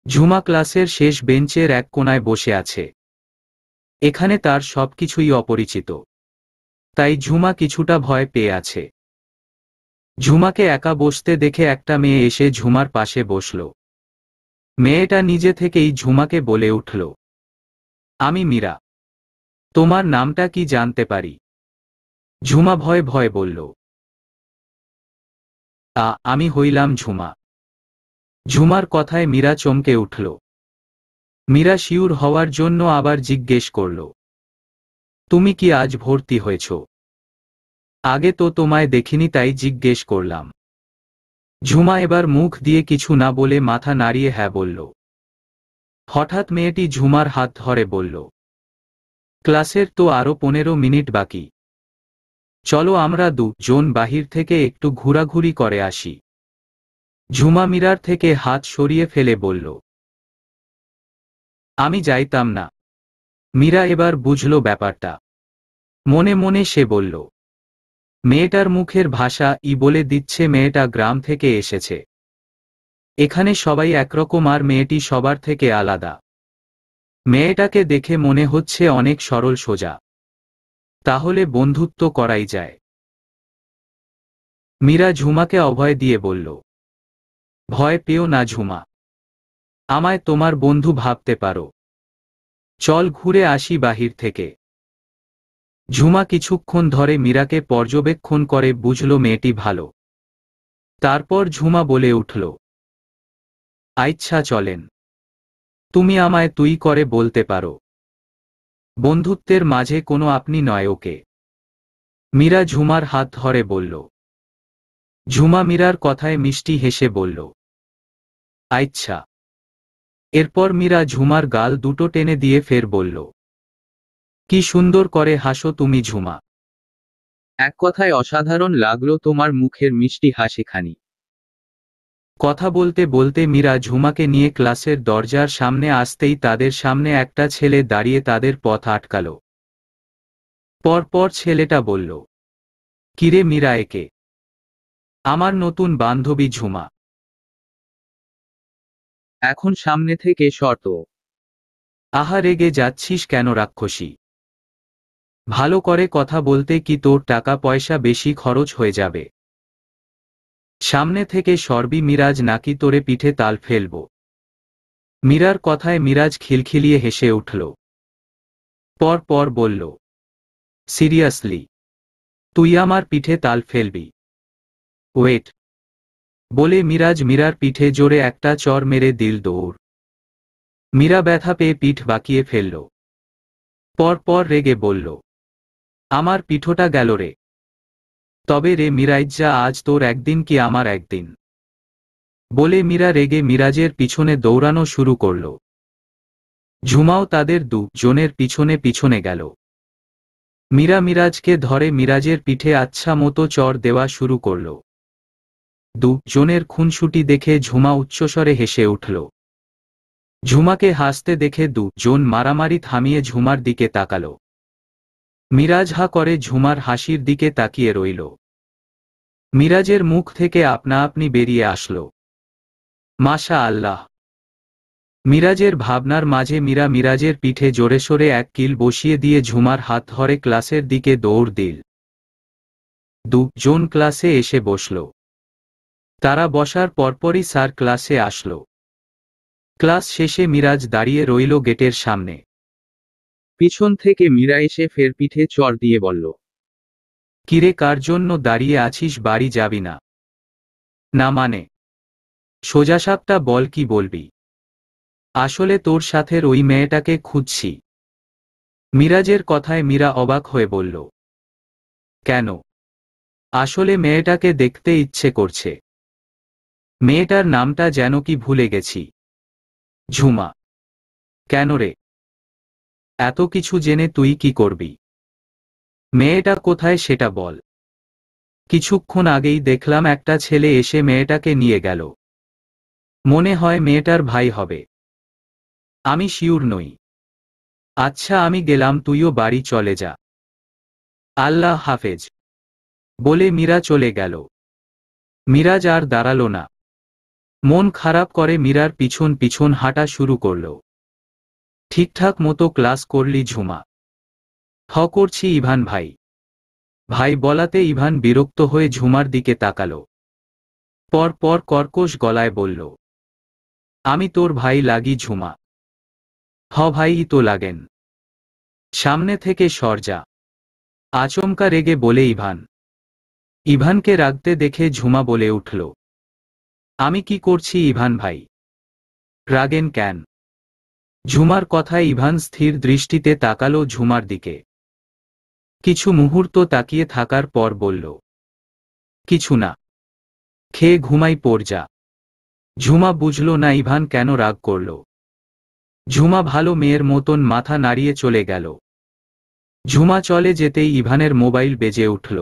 ঝুমা ক্লাসের শেষ বেঞ্চের এক কোণায় বসে আছে। এখানে তার সবকিছুই অপরিচিত, তাই ঝুমা কিছুটা ভয় পেয়ে আছে। ঝুমাকে একা বসতে দেখে একটা মেয়ে এসে ঝুমার পাশে বসল। মেয়েটা নিজে থেকেই ঝুমাকে বলে উঠল, আমি মীরা। তোমার নামটা কি জানতে পারি? ঝুমা ভয়ে ভয়ে বলল, আমি হইলাম ঝুমা। ঝুমার কথায় মীরা চমকে উঠল। মীরা শিউর হওয়ার জন্য আবার জিজ্ঞেস করল, তুমি কি আজ ভর্তি হয়েছ? আগে তো তোমায় দেখিনি, তাই জিজ্ঞেস করলাম। ঝুমা এবার মুখ দিয়ে কিছু না বলে মাথা নাড়িয়ে হ্যাঁ বলল। হঠাৎ মেয়েটি ঝুমার হাত ধরে বলল, ক্লাসের তো আরো 15 মিনিট বাকি, চলো আমরা দুজন বাহির থেকে একটু ঘোরাঘুরি করে আসি। ঝুমা মীরার থেকে হাত সরিয়ে ফেলে বলল, আমি যাইতাম না। মীরা এবার বুঝল ব্যাপারটা। মনে মনে সে বলল, মেয়েটার মুখের ভাষা বলে দিচ্ছে মেয়েটা গ্রাম থেকে এসেছে। এখানে সবাই একরকম আর মেয়েটি সবার থেকে আলাদা। মেয়েটাকে দেখে মনে হচ্ছে অনেক সরল সোজা, তাহলে বন্ধুত্ব করাই যায়। মীরা ঝুমাকে অভয় দিয়ে বলল, ভয় পেও না ঝুমা, আমায় তোমার বন্ধু ভাবতে পারো। চল ঘুরে আসি বাহির থেকে। ঝুমা কিছুক্ষণ ধরে মীরাকে পর্যবেক্ষণ করে বুঝল মেয়েটি ভালো। তারপর ঝুমা বলে উঠল, আচ্ছা চলেন। তুমি আমায় তুই করে বলতে পারো, বন্ধুত্বের মাঝে কোনো আপনি নয় ওকে। মীরা ঝুমার হাত ধরে বলল। ঝুমা মীরার কথায় মিষ্টি হেসে বলল, আচ্ছা। এরপর মীরা ঝুমার গাল দুটো টেনে দিয়ে ফের বলল, কি সুন্দর করে হাসো তুমি ঝুমা। এক কথায় অসাধারণ লাগলো তোমার মুখের মিষ্টি হাসিখানি। কথা বলতে বলতে মীরা ঝুমাকে নিয়ে ক্লাসের দরজার সামনে আসতেই তাদের সামনে একটা ছেলে দাঁড়িয়ে তাদের পথ আটকাল। পরপর ছেলেটা বলল, কিরে মীরা, একে? আমার নতুন বান্ধবী ঝুমা। এখন সামনে থেকে সর তো। আহা, রেগে যাচ্ছিস কেন রাক্ষসী? ভালো করে কথা বলতে কি তোর টাকা পয়সা বেশি খরচ হয়ে যাবে? সামনে থেকে সরবি মিরাজ, নাকি তোরে পিঠে তাল ফেলব? মীরার কথায় মিরাজ খিলখিলিয়ে হেসে উঠল। পর বলল, সিরিয়াসলি? তুই আমার পিঠে তাল ফেলবি? ওয়েট। বলে মিরাজ মীরার পিঠে জোরে একটা চর মেরে দিল দৌড়। মীরা ব্যথা পেয়ে পিঠ বাঁকিয়ে ফেলল। পর রেগে বলল, আমার পিঠোটা গেল রে। তবে রে মিরাইজ্জা, আজ তোর একদিন কি আমার একদিন। বলে মীরা রেগে মিরাজের পিছনে দৌড়ানো শুরু করল। ঝুমাও তাদের দুজনের পিছনে পিছনে গেল। মীরা মিরাজকে ধরে মিরাজের পিঠে আচ্ছা মতো চড় দেওয়া শুরু করল। দুজনের খুনসুটি দেখে ঝুমা উচ্চস্বরে হেসে উঠল। ঝুমাকে হাসতে দেখে দুজন মারামারি থামিয়ে ঝুমার দিকে তাকাল। মিরাজ হা করে ঝুমার হাসির দিকে তাকিয়ে রইল। মিরাজের মুখ থেকে আপনা আপনি বেরিয়ে আসলো, মাশা আল্লাহ। মিরাজের ভাবনার মাঝে মীরা মিরাজের পিঠে জোরে সোরে এক কিল বসিয়ে দিয়ে ঝুমার হাত ধরে ক্লাসের দিকে দৌড় দিল। দুজন ক্লাসে এসে বসল। তারা বসার পরপরই স্যার ক্লাসে আসলো। ক্লাস শেষে মিরাজ দাঁড়িয়ে রইল গেটের সামনে। পিছন থেকে মীরা এসে ফের পিঠে চড় দিয়ে বলল, কিরে কার জন্য দাঁড়িয়ে আছিস, বাড়ি যাবি না? না মানে? সোজাসাপটা বল, কি বলবি? আসলে তোর সাথের ওই মেয়েটাকে খুঁজছি। মিরাজের কথায় মীরা অবাক হয়ে বলল, কেন? আসলে মেয়েটাকে দেখতে ইচ্ছে করছে। মেয়েটার নামটা যেন কি ভুলে গেছি। ঝুমা। কেন রে? এত কিছু জেনে তুই কি করবি? মেয়েটা কোথায় সেটা বল। কিছুক্ষণ আগেই দেখলাম একটা ছেলে এসে মেয়েটাকে নিয়ে গেল। মনে হয় মেয়েটার ভাই হবে। আমি শিওর নই। আচ্ছা আমি গেলাম, তুইও বাড়ি চলে যা। আল্লাহ হাফেজ। বলে মীরা চলে গেল। মিরাজ আর দাঁড়াল না। মন খারাপ করে মীরার পিছন পিছন হাঁটা শুরু করল। ঠিকঠাক মতো ক্লাস করলি ঝুমা? করছি ইভান ভাই। ভাই বলাতে ইভান বিরক্ত হয়ে ঝুমার দিকে তাকাল। পর পর কর্কশ গলায় বলল, আমি তোর ভাই লাগি ঝুমা? ভাইই তো লাগেন। সামনে থেকে সর যা। আচমকা রেগে বলে ইভান। ইভানকে রাগতে দেখে ঝুমা বলে উঠল, আমি কি করছি ইভান ভাই? রাগেন কেন? ঝুমার কথায় ইভান স্থির দৃষ্টিতে তাকালো ঝুমার দিকে। কিছু মুহূর্ত তাকিয়ে থাকার পর বলল, কিছু না, খেয়ে ঘুমাই পড় যা। ঝুমা বুঝল না ইভান কেন রাগ করল। ঝুমা ভালো মেয়ের মতন মাথা নাড়িয়ে চলে গেল। ঝুমা চলে যেতেই ইভানের মোবাইল বেজে উঠল।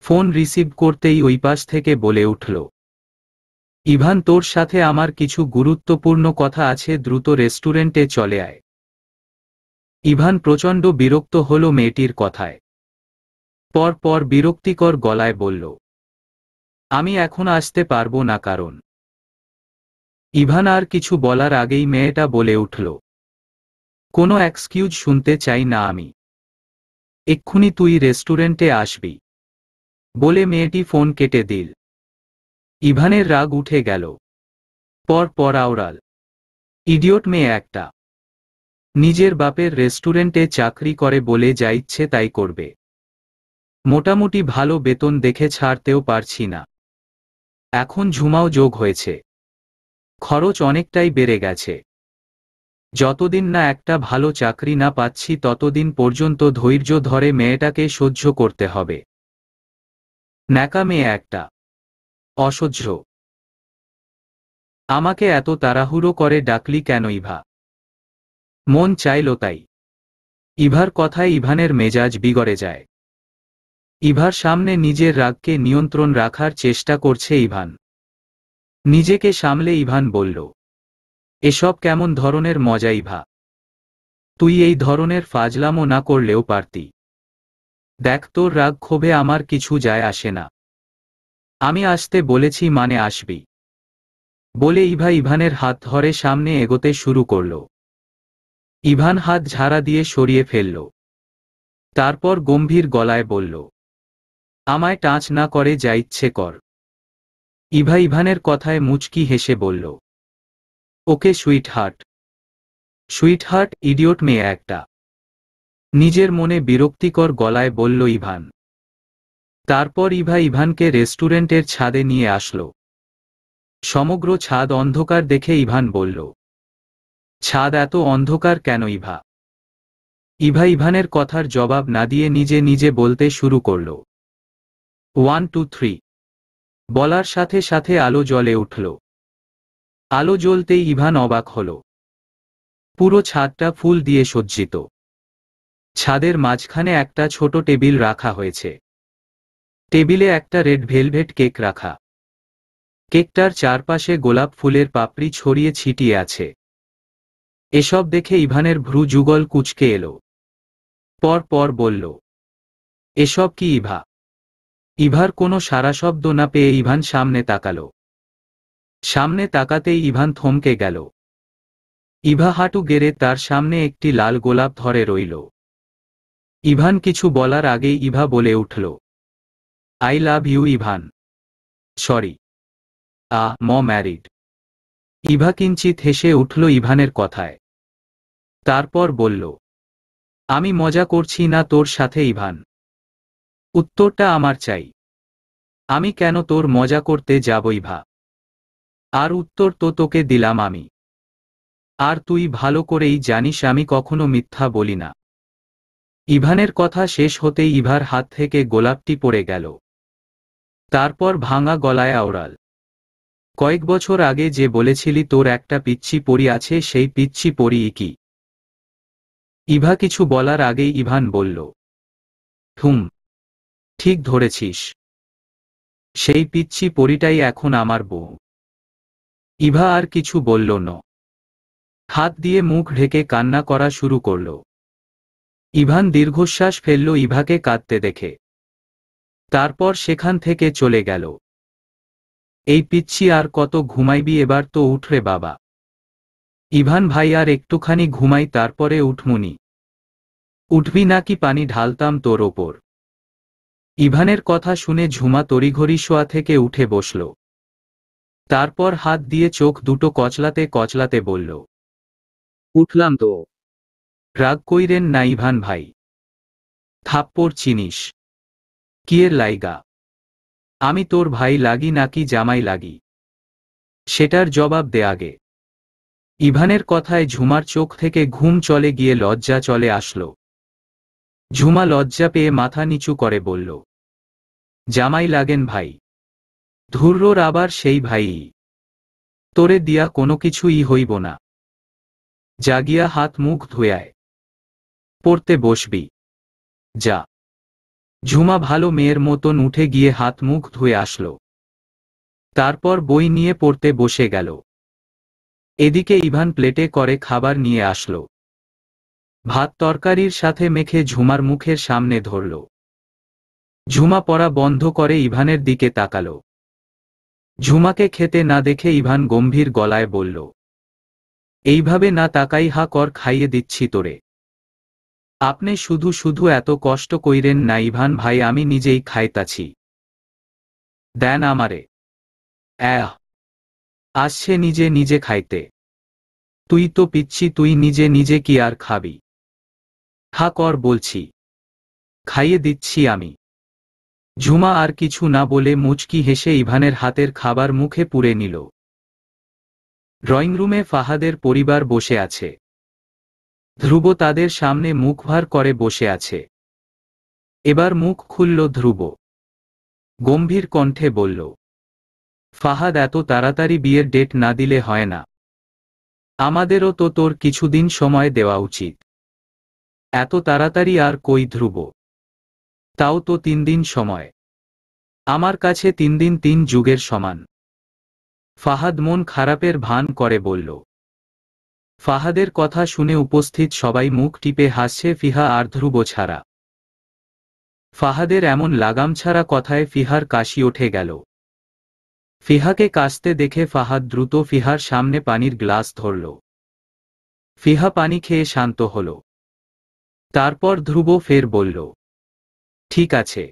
ফোন রিসিভ করতেই ওই পাশ থেকে বলে উঠল, ইভান তোর সাথে আমার কিছু গুরুত্বপূর্ণ কথা আছে, দ্রুত রেস্টুরেন্টে চলে আয়। ইভান প্রচণ্ড বিরক্ত হল মেয়েটির কথায়। পর পর বিরক্তিকর গলায় বলল, আমি এখন আসতে পারবো না কারণ। ইভান আর কিছু বলার আগেই মেয়েটা বলে উঠল, কোনো এক্সকিউজ শুনতে চাই না আমি। এক্ষুনি তুই রেস্টুরেন্টে আসবি। বলে মেয়েটি ফোন কেটে দিল। ইভানের রাগ উঠে গেল। পর পর আওড়াল, ইডিয়ট মেয়ে একটা। নিজের বাপের রেস্টুরেন্টে চাকরি করে বলে যা ইচ্ছে তাই করবে। মোটামুটি ভালো বেতন দেখে ছাড়তেও পারছি না। এখন ঝুমাও যোগ হয়েছে। খরচ অনেকটাই বেড়ে গেছে। যতদিন না একটা ভালো চাকরি না পাচ্ছি ততদিন পর্যন্ত ধৈর্য ধরে মেয়েটাকে সহ্য করতে হবে। ন্যাকা মেয়ে একটা। অসহ্য। আমাকে এত তাড়াহুড়ো করে ডাকলি কেন ইভা? মন চাইল তাই। ইভার কথায় ইভানের মেজাজ বিগড়ে যায়। ইভার সামনে নিজের রাগকে নিয়ন্ত্রণ রাখার চেষ্টা করছে ইভান। নিজেকে সামলে ইভান বলল, এসব কেমন ধরনের মজা ইভা? তুই এই ধরনের ফাজলামো না করলেও পারতি। দেখ তোর রাগ ক্ষোভে আমার কিছু যায় আসে না। আমি আসতে বলেছি মানে আসবি। বলে ইভা ইভানের হাত ধরে সামনে এগোতে শুরু করল। ইভান হাত ঝাড়া দিয়ে সরিয়ে ফেলল। তারপর গম্ভীর গলায় বলল, আমায় টাচ না করে যা ইচ্ছে কর। ইভা ইভানের কথায় মুচকি হেসে বলল, ওকে সুইটহার্ট। সুইটহার্ট ইডিয়ট মেয়ে একটা। নিজের মনে বিরক্তিকর গলায় বলল ইভান। তারপর ইভা ইভানকে রেস্টুরেন্টের ছাদে নিয়ে আসলো। সমগ্র ছাদ অন্ধকার দেখে ইভান বলল, ছাদ এত অন্ধকার কেন ইভা? ইভা ইভানের কথার জবাব না দিয়ে নিজে নিজে বলতে শুরু করল, 1 2 3। বলার সাথে সাথে আলো জ্বলে উঠল। আলো জ্বলতেই ইভান অবাক হল। পুরো ছাদটা ফুল দিয়ে সজ্জিত। ছাদের মাঝখানে একটা ছোট টেবিল রাখা হয়েছে। টেবিলে একটা রেড ভেলভেট কেক রাখা। কেকটার চারপাশে গোলাপ ফুলের পাপড়ি ছড়িয়ে ছিটিয়ে আছে। এসব দেখে ইভানের ভ্রু যুগল কুঁচকে এলো। পর পর বলল, এসব কি ইভা? ইভার কোনো সারা শব্দ না পেয়ে ইভান সামনে তাকালো। সামনে তাকাতেই ইভান থমকে গেল। ইভা হাঁটু গেড়ে তার সামনে একটি লাল গোলাপ ধরে রইল। ইভান কিছু বলার আগেই ইভা বলে উঠল, I love you Evan. Sorry, married. Eva কিঞ্চিত হেসে উঠল ইভানের কথায়। তারপর বলল, আমি মজা করছি না তোর সাথে ইভান। উত্তরটা আমার চাই। আমি কেন তোর মজা করতে যাব ইভা? আর উত্তর তো তোকে দিলাম আমি। আর তুই ভালো করেই জানিস আমি কখনো মিথ্যা বলি না। ইভানের কথা শেষ হতেই ইভার হাত থেকে গোলাপটি পড়ে গেল। তারপর ভাঙা গলায় আওড়াল, কয়েক বছর আগে যে বলেছিলি তোর একটা পিচ্চি পরী আছে, সেই পিচ্চি পরী কি? ইভা কিছু বলার আগেই ইভান বলল, হুম, ঠিক ধরেছিস। সেই পিচ্চি পরীটাই এখন আমার বউ। ইভা আর কিছু বলল না। হাত দিয়ে মুখ ঢেকে কান্না করা শুরু করল। ইভান দীর্ঘশ্বাস ফেলল ইভাকে কাঁদতে দেখে। তারপর সেখান থেকে চলে গেল। এই পিচ্চি আর কত ঘুমাইবি, এবার তো উঠরে বাবা। ইভান ভাই আর একটুখানি ঘুমাই, তারপরে উঠমুনি। উঠবি নাকি পানি ঢালতাম তোর ওপর? ইভানের কথা শুনে ঝুমা তড়িঘড়ি শোয়া থেকে উঠে বসল। তারপর হাত দিয়ে চোখ দুটো কচলাতে কচলাতে বলল, উঠলাম তো। রাগ কইরেন না ইভান ভাই। থাপ্পড় চিনিস? কিয়ের লাইগা? আমি তোর ভাই লাগি নাকি জামাই লাগি? সেটার জবাব দে আগে। ইভানের কথায় ঝুমার চোখ থেকে ঘুম চলে গিয়ে লজ্জা চলে আসলো। ঝুমা লজ্জা পেয়ে মাথা নিচু করে বলল, জামাই লাগেন ভাই। ধুর্রোর আবার সেই ভাইই। তোরে দিয়া কোনো কিছুই হইব না। জাগিয়া হাত মুখ ধুয়ায় পড়তে বসবি যা। ঝুমা ভালো মেয়ের মতন উঠে গিয়ে হাত মুখ ধুয়ে আসলো। তারপর বই নিয়ে পড়তে বসে গেল। এদিকে ইভান প্লেটে করে খাবার নিয়ে আসলো। ভাত তরকারির সাথে মেখে ঝুমার মুখের সামনে ধরল। ঝুমা পড়া বন্ধ করে ইভানের দিকে তাকালো। ঝুমাকে খেতে না দেখে ইভান গম্ভীর গলায় বলল, এইভাবে না তাকাই হা কর, খাইয়ে দিচ্ছি তোরে। আপনি শুধু শুধু এত কষ্ট কইরেন না ইভান ভাই, আমি নিজেই খাইতাছি। দেন আমারে। আসছে নিজে নিজে খাইতে। তুই তো পিচ্ছি, তুই নিজে নিজে কি আর খাবি? হা কর বলছি, খাইয়ে দিচ্ছি আমি। ঝুমা আর কিছু না বলে মুচকি হেসে ইভানের হাতের খাবার মুখে পুরে নিল। ড্রয়িং রুমে ফাহাদের পরিবার বসে আছে। ধ্রুব তাদের সামনে মুখ ভার করে বসে আছে। এবার মুখ খুলল ধ্রুব। গম্ভীর কণ্ঠে বলল, ফাহাদ, এত তাড়াতাড়ি বিয়ের ডেট না দিলে হয় না। আমাদেরও তো তোর কিছুদিন সময় দেওয়া উচিত। এত তাড়াতাড়ি আর কই ধ্রুব? তাও তো 3 দিন সময়। আমার কাছে 3 দিন 3 যুগের সমান। ফাহাদ মন খারাপের ভান করে বলল। ফাহাদের কথা শুনে উপস্থিত সবাই মুখ টিপে হাসছে, ফিহা আর ধ্রুব ছাড়া। ফাহাদের এমন লাগামছাড়া কথায় ফিহার কাশি উঠে গেল। ফিহাকে কাশতে দেখে ফাহাদ দ্রুত ফিহার সামনে পানির গ্লাস ধরল। ফিহা পানি খেয়ে শান্ত হল। তারপর ধ্রুব ফের বলল, ঠিক আছে,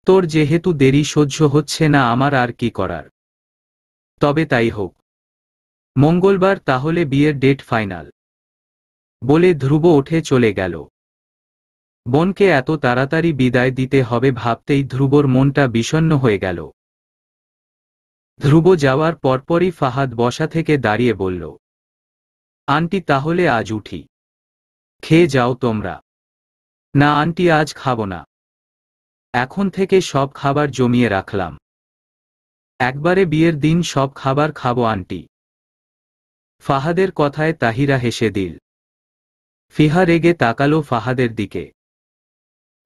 তোর যেহেতু দেরি সহ্য হচ্ছে না, আমার আর কি করার। তবে তাই হোক। মঙ্গলবার তাহলে বিয়ের ডেট ফাইনাল। বলে ধ্রুব উঠে চলে গেল। বোনকে এত তাড়াতাড়ি বিদায় দিতে হবে ভাবতেই ধ্রুবর মনটা বিষণ্ণ হয়ে গেল। ধ্রুব যাওয়ার পরপরই ফাহাদ বসা থেকে দাঁড়িয়ে বলল, আন্টি, তাহলে আজ উঠি। খেয়ে যাও তোমরা। না আন্টি, আজ খাবো না। এখন থেকে সব খাবার জমিয়ে রাখলাম। একবারে বিয়ের দিন সব খাবার খাবো আন্টি। ফাহাদের কথায় তাহিরা হেসে দিল। ফিহা রেগে তাকালো ফাহাদের দিকে।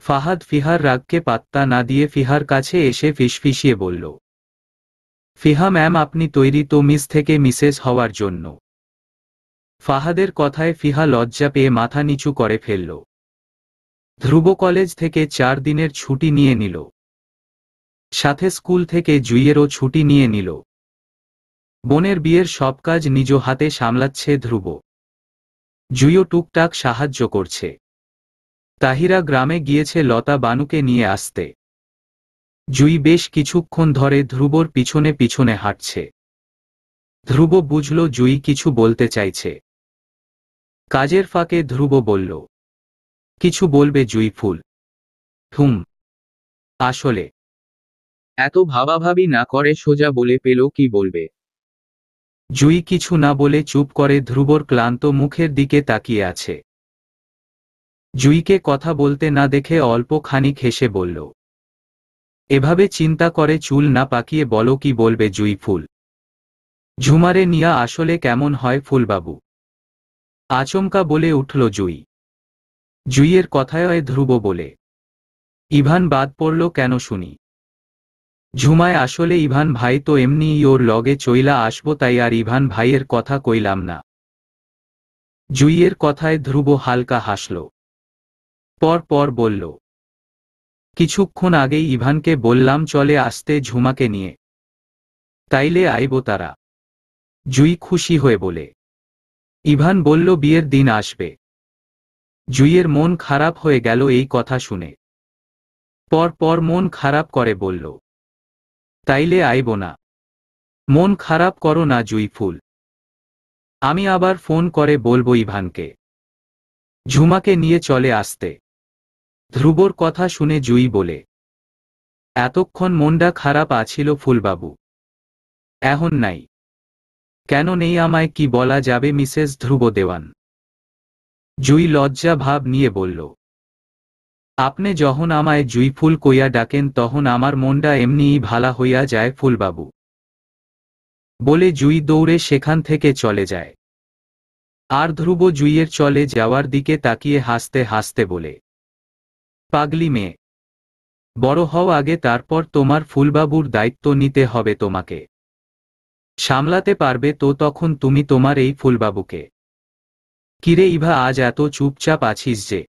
ফাহাদ ফিহার রাগকে পাত্তা না দিয়ে ফিহার কাছে এসে ফিসফিসিয়ে বলল, ফিহা ম্যাম আপনি তৈরি তো মিস থেকে মিসেস হওয়ার জন্য? ফাহাদের কথায় ফিহা লজ্জা পেয়ে মাথা নিচু করে ফেলল। ধ্রুব কলেজ থেকে 4 দিনের ছুটি নিয়ে নিল। সাথে স্কুল থেকে জুইয়েরও ছুটি নিয়ে নিল। বোনের বিয়ের সব কাজ নিজ হাতে সামলাচ্ছে ধ্রুব। জুইও টুকটাক সাহায্য করছে। তাহিরা গ্রামে গিয়েছে লতা বানুকে নিয়ে আসতে। জুই বেশ কিছুক্ষণ ধরে ধ্রুবর পিছনে পিছনে হাঁটছে। ধ্রুব বুঝল জুই কিছু বলতে চাইছে। কাজের ফাঁকে ধ্রুব বলল, কিছু বলবে জুই ফুল? আসলে এত ভাবাভাবি না করে সোজা বলে পেল কি বলবে। জুই কিছু না বলে চুপ করে ধ্রুবর ক্লান্ত মুখের দিকে তাকিয়ে আছে। জুইকে কথা বলতে না দেখে অল্প খানিক হেসে বলল, এভাবে চিন্তা করে চুল না পাকিয়ে বলো কি বলবে জুই ফুল? ঝুমারে নিয়া আসলে কেমন হয় ফুলবাবু? আচমকা বলে উঠল জুই। জুইয়ের কথায় ধ্রুব বলে, ইভান বাদ পড়ল কেন শুনি? ঝুমায় আসলে ইভান ভাই তো এমনিই ওর লগে চইলা আসবো তাই আর ইভান ভাইয়ের কথা কইলাম না। জুইয়ের কথায় ধ্রুব হালকা হাসল। পর বলল, কিছুক্ষণ আগেই ইভানকে বললাম চলে আসতে ঝুমাকে নিয়ে। তাইলে আইব তারা? জুই খুশি হয়ে বলে। ইভান বলল বিয়ের দিন আসবে। জুইয়ের মন খারাপ হয়ে গেল এই কথা শুনে। পর মন খারাপ করে বলল, তাইলে আইব না? মন খারাপ করো না জুই ফুল। আমি আবার ফোন করে বলবো ইভানকে ঝুমাকে নিয়ে চলে আসতে। ধ্রুবর কথা শুনে জুই বলে, এতক্ষণ মনটা খারাপ আছিল ফুলবাবু, এখন নাই? কেন নেই আমায় কি বলা যাবে মিসেস ধ্রুব দেওয়ান? জুই লজ্জা ভাব নিয়ে বলল, আপনি যখন আমায় জুই ফুল কইয়া ডাকেন তখন আমার মনটা এমনিই ভালা হইয়া যায় ফুলবাবু। বলে জুই দৌড়ে সেখান থেকে চলে যায়। আর ধ্রুব জুইয়ের চলে যাওয়ার দিকে তাকিয়ে হাসতে হাসতে বলে, পাগলি মেয়ে, বড় হও আগে তারপর তোমার ফুলবাবুর দায়িত্ব নিতে হবে তোমাকে। সামলাতে পারবে তো তখন তুমি তোমার এই ফুলবাবুকে। কিরে ইভা আজ এত চুপচাপ আছিস যে?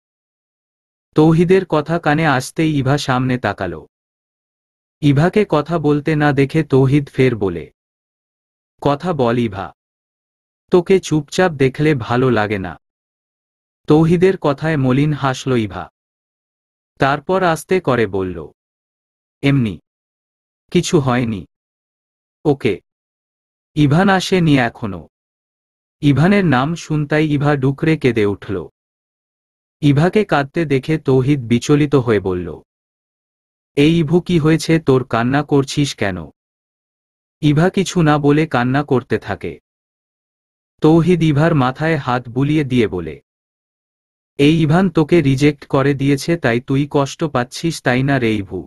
তৌহিদের কথা কানে আসতেই ইভা সামনে তাকালো। ইভাকে কথা বলতে না দেখে তৌহিদ ফের বলে, কথা বল ইভা, তোকে চুপচাপ দেখলে ভালো লাগে না। তৌহিদের কথায় মলিন হাসল ইভা। তারপর আস্তে করে বলল, এমনি কিছু হয়নি। ওকে। ইভান আসেনি এখনো? ইভানের নাম শুনতাই ইভা ডুকরে কেঁদে উঠল। ইভাকে কাঁদতে দেখে তৌহিদ বিচলিত হয়ে বলল, এই ইভু কি হয়েছে তোর, কান্না করছিস কেন? ইভা কিছু না বলে কান্না করতে থাকে। তৌহিদ ইভার মাথায় হাত বুলিয়ে দিয়ে বলে, এই ইভান তোকে রিজেক্ট করে দিয়েছে তাই তুই কষ্ট পাচ্ছিস তাই না রে ইভু?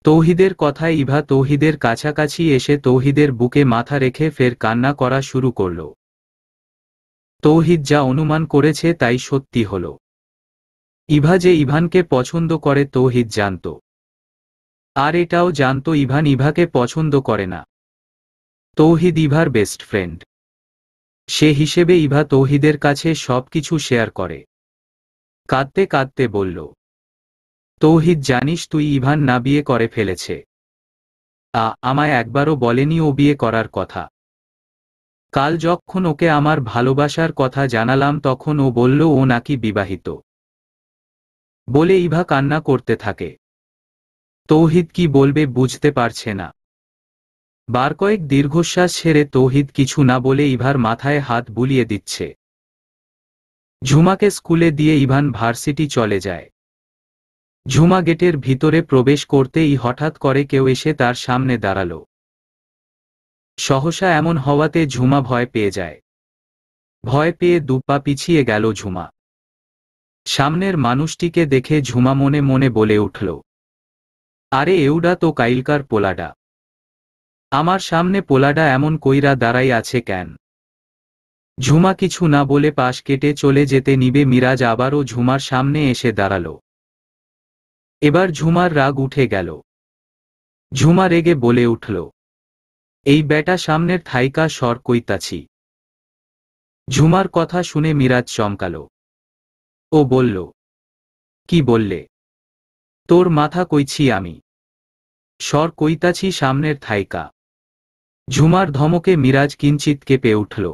তৌহিদের কথায় ইভা তৌহিদের কাছাকাছি এসে তৌহিদের বুকে মাথা রেখে ফের কান্না করা শুরু করল। তৌহিদ যা অনুমান করেছে তাই সত্যি হল। ইভা যে ইভানকে পছন্দ করে তৌহিদ জানত। আর এটাও জানত ইভান ইভাকে পছন্দ করে না। তৌহিদ ইভার বেস্ট ফ্রেন্ড। সে হিসেবে ইভা তৌহিদের কাছে সবকিছু শেয়ার করে। কাঁদতে কাঁদতে বলল, তৌহিদ জানিস তুই ইভান না বিয়ে করে ফেলেছে। আমায় একবারও বলেনি ও বিয়ে করার কথা। কাল যখন ওকে আমার ভালোবাসার কথা জানালাম তখন ও বলল ও নাকি বিবাহিত। বলে ইভা কান্না করতে থাকে। তৌহিদ কি বলবে বুঝতে পারছে না। বার কয়েক দীর্ঘশ্বাস ছেড়ে তৌহিদ কিছু না বলে ইভার মাথায় হাত বুলিয়ে দিচ্ছে। ঝুমাকে স্কুলে দিয়ে ইভান ভার্সিটি চলে যায়। ঝুমা গেটের ভিতরে প্রবেশ করতেই হঠাৎ করে কেউ এসে তার সামনে দাঁড়াল। সহসা এমন হওয়াতে ঝুমা ভয় পেয়ে যায়। ভয় পেয়ে দুপা পিছিয়ে গেল ঝুমা। সামনের মানুষটিকে দেখে ঝুমা মনে মনে বলে উঠল, আরে এউডা তো কাইলকার পোলাডা। আমার সামনে পোলাডা এমন কইরা দাঁড়াই আছে কেন? ঝুমা কিছু না বলে পাশ কেটে চলে যেতে নিবে মিরাজ আবারও ঝুমার সামনে এসে দাঁড়ালো। এবার ঝুমার রাগ উঠে গেল। ঝুমা রেগে বলে উঠল, এই বেটা সামনের থাইকা সর কইতাছি। ঝুমার কথা শুনে মিরাজ চমকালো। ও বলল, কি বললে? তোর মাথা কইছি আমি। সর কইতাছি সামনের থাইকা। ঝুমার ধমকে মিরাজ কিঞ্চিত কেঁপে উঠল।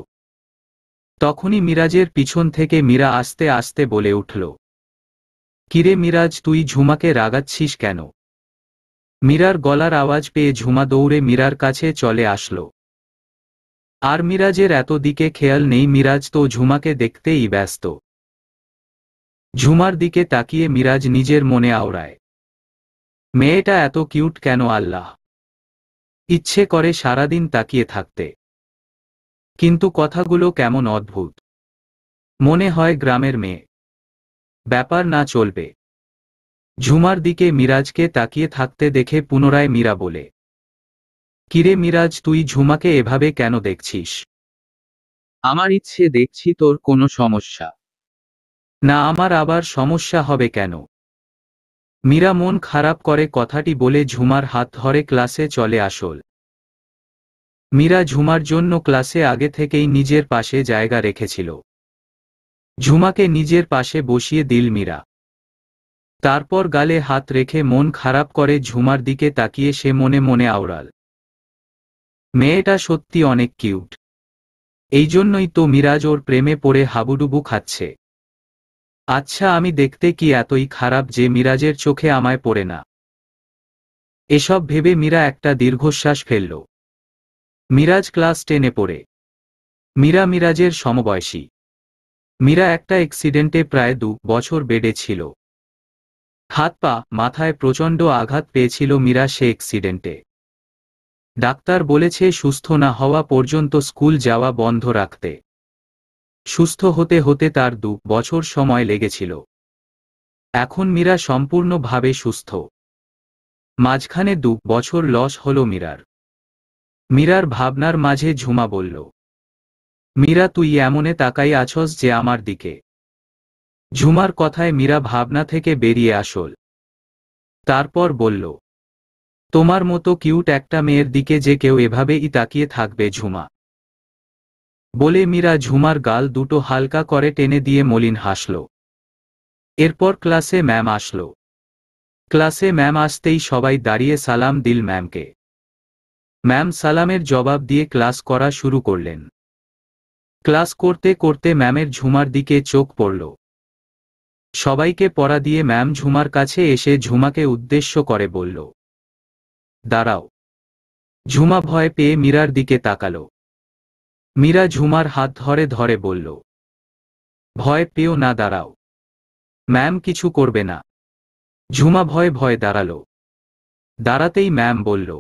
তখনই মিরাজের পিছন থেকে মীরা আস্তে আস্তে বলে উঠল, কিরে মিরাজ, তুই ঝুমাকে রাগাচ্ছিস কেন? মীরার গলার আওয়াজ পেয়ে ঝুমা দৌড়ে মীরার কাছে চলে আসলো। আর মিরাজের এত দিকে খেয়াল নেই, মিরাজ তো ঝুমাকে দেখতেই ব্যস্ত। ঝুমার দিকে তাকিয়ে মিরাজ নিজের মনে আওড়ায়, মেয়েটা এত কিউট কেন আল্লাহ! ইচ্ছে করে সারাদিন তাকিয়ে থাকতে। কিন্তু কথাগুলো কেমন অদ্ভুত। মনে হয় গ্রামের মেয়ে। ব্যাপার না চলবে। ঝুমার দিকে মিরাজকে তাকিয়ে থাকতে দেখে পুনরায় মীরা বলে, কিরে মিরাজ, তুই ঝুমাকে এভাবে কেন দেখছিস? আমার ইচ্ছে দেখছি, তোর কোনো সমস্যা? না, আমার আবার সমস্যা হবে কেন? মীরা মন খারাপ করে কথাটি বলে ঝুমার হাত ধরে ক্লাসে চলে আসল। মীরা ঝুমার জন্য ক্লাসে আগে থেকেই নিজের পাশে জায়গা রেখেছিল। ঝুমাকে নিজের পাশে বসিয়ে দিল মীরা। তারপর গালে হাত রেখে মন খারাপ করে ঝুমার দিকে তাকিয়ে সে মনে মনে আওড়াল, মেয়েটা সত্যি অনেক কিউট। এই জন্যই তো মিরাজ ওর প্রেমে পড়ে হাবুডুবু খাচ্ছে। আচ্ছা, আমি দেখতে কি এতই খারাপ যে মিরাজের চোখে আমায় পড়ে না? এসব ভেবে মীরা একটা দীর্ঘশ্বাস ফেলল। মিরাজ ক্লাস 10-এ পড়ে। মীরা মিরাজের সমবয়সী। মীরা একটা অ্যাক্সিডেন্টে প্রায় 2 বছর বেডে ছিল। হাত পা মাথায় প্রচণ্ড আঘাত পেয়েছিল মীরা সে অ্যাক্সিডেন্টে। ডাক্তার বলেছে সুস্থ না হওয়া পর্যন্ত স্কুল যাওয়া বন্ধ রাখতে। সুস্থ হতে হতে তার 2 বছর সময় লেগেছিল। এখন মীরা সম্পূর্ণভাবে সুস্থ। মাঝখানে 2 বছর লস হল মীরার। মীরার ভাবনার মাঝে ঝুমা বলল, মীরা, তুই এমনে তাকাই আছস যে আমার দিকে? ঝুমার কথায় মীরা ভাবনা থেকে বেরিয়ে আসল। তারপর বলল, তোমার মতো কিউট একটা মেয়ের দিকে যে কেউ এভাবেই তাকিয়ে থাকবে ঝুমা? বলে মীরা ঝুমার গাল দুটো হালকা করে টেনে দিয়ে মলিন হাসল। এরপর ক্লাসে ম্যাম আসলো। ক্লাসে ম্যাম আসতেই সবাই দাঁড়িয়ে সালাম দিল ম্যামকে। ম্যাম সালামের জবাব দিয়ে ক্লাস করা শুরু করলেন। ক্লাস করতে করতে ম্যামের ঝুমার দিকে চোখ পড়ল। সবাইকে পড়া দিয়ে ম্যাম ঝুমার কাছে এসে ঝুমাকে উদ্দেশ্য করে বলল, দাঁড়াও। ঝুমা ভয় পেয়ে মীরার দিকে তাকালো। মীরা ঝুমার হাত ধরে ধরে বলল, ভয় পেও না, দাঁড়াও। ম্যাম কিছু করবে না। ঝুমা ভয়ে ভয়ে দাঁড়ালো। দাঁড়াতেই ম্যাম বলল,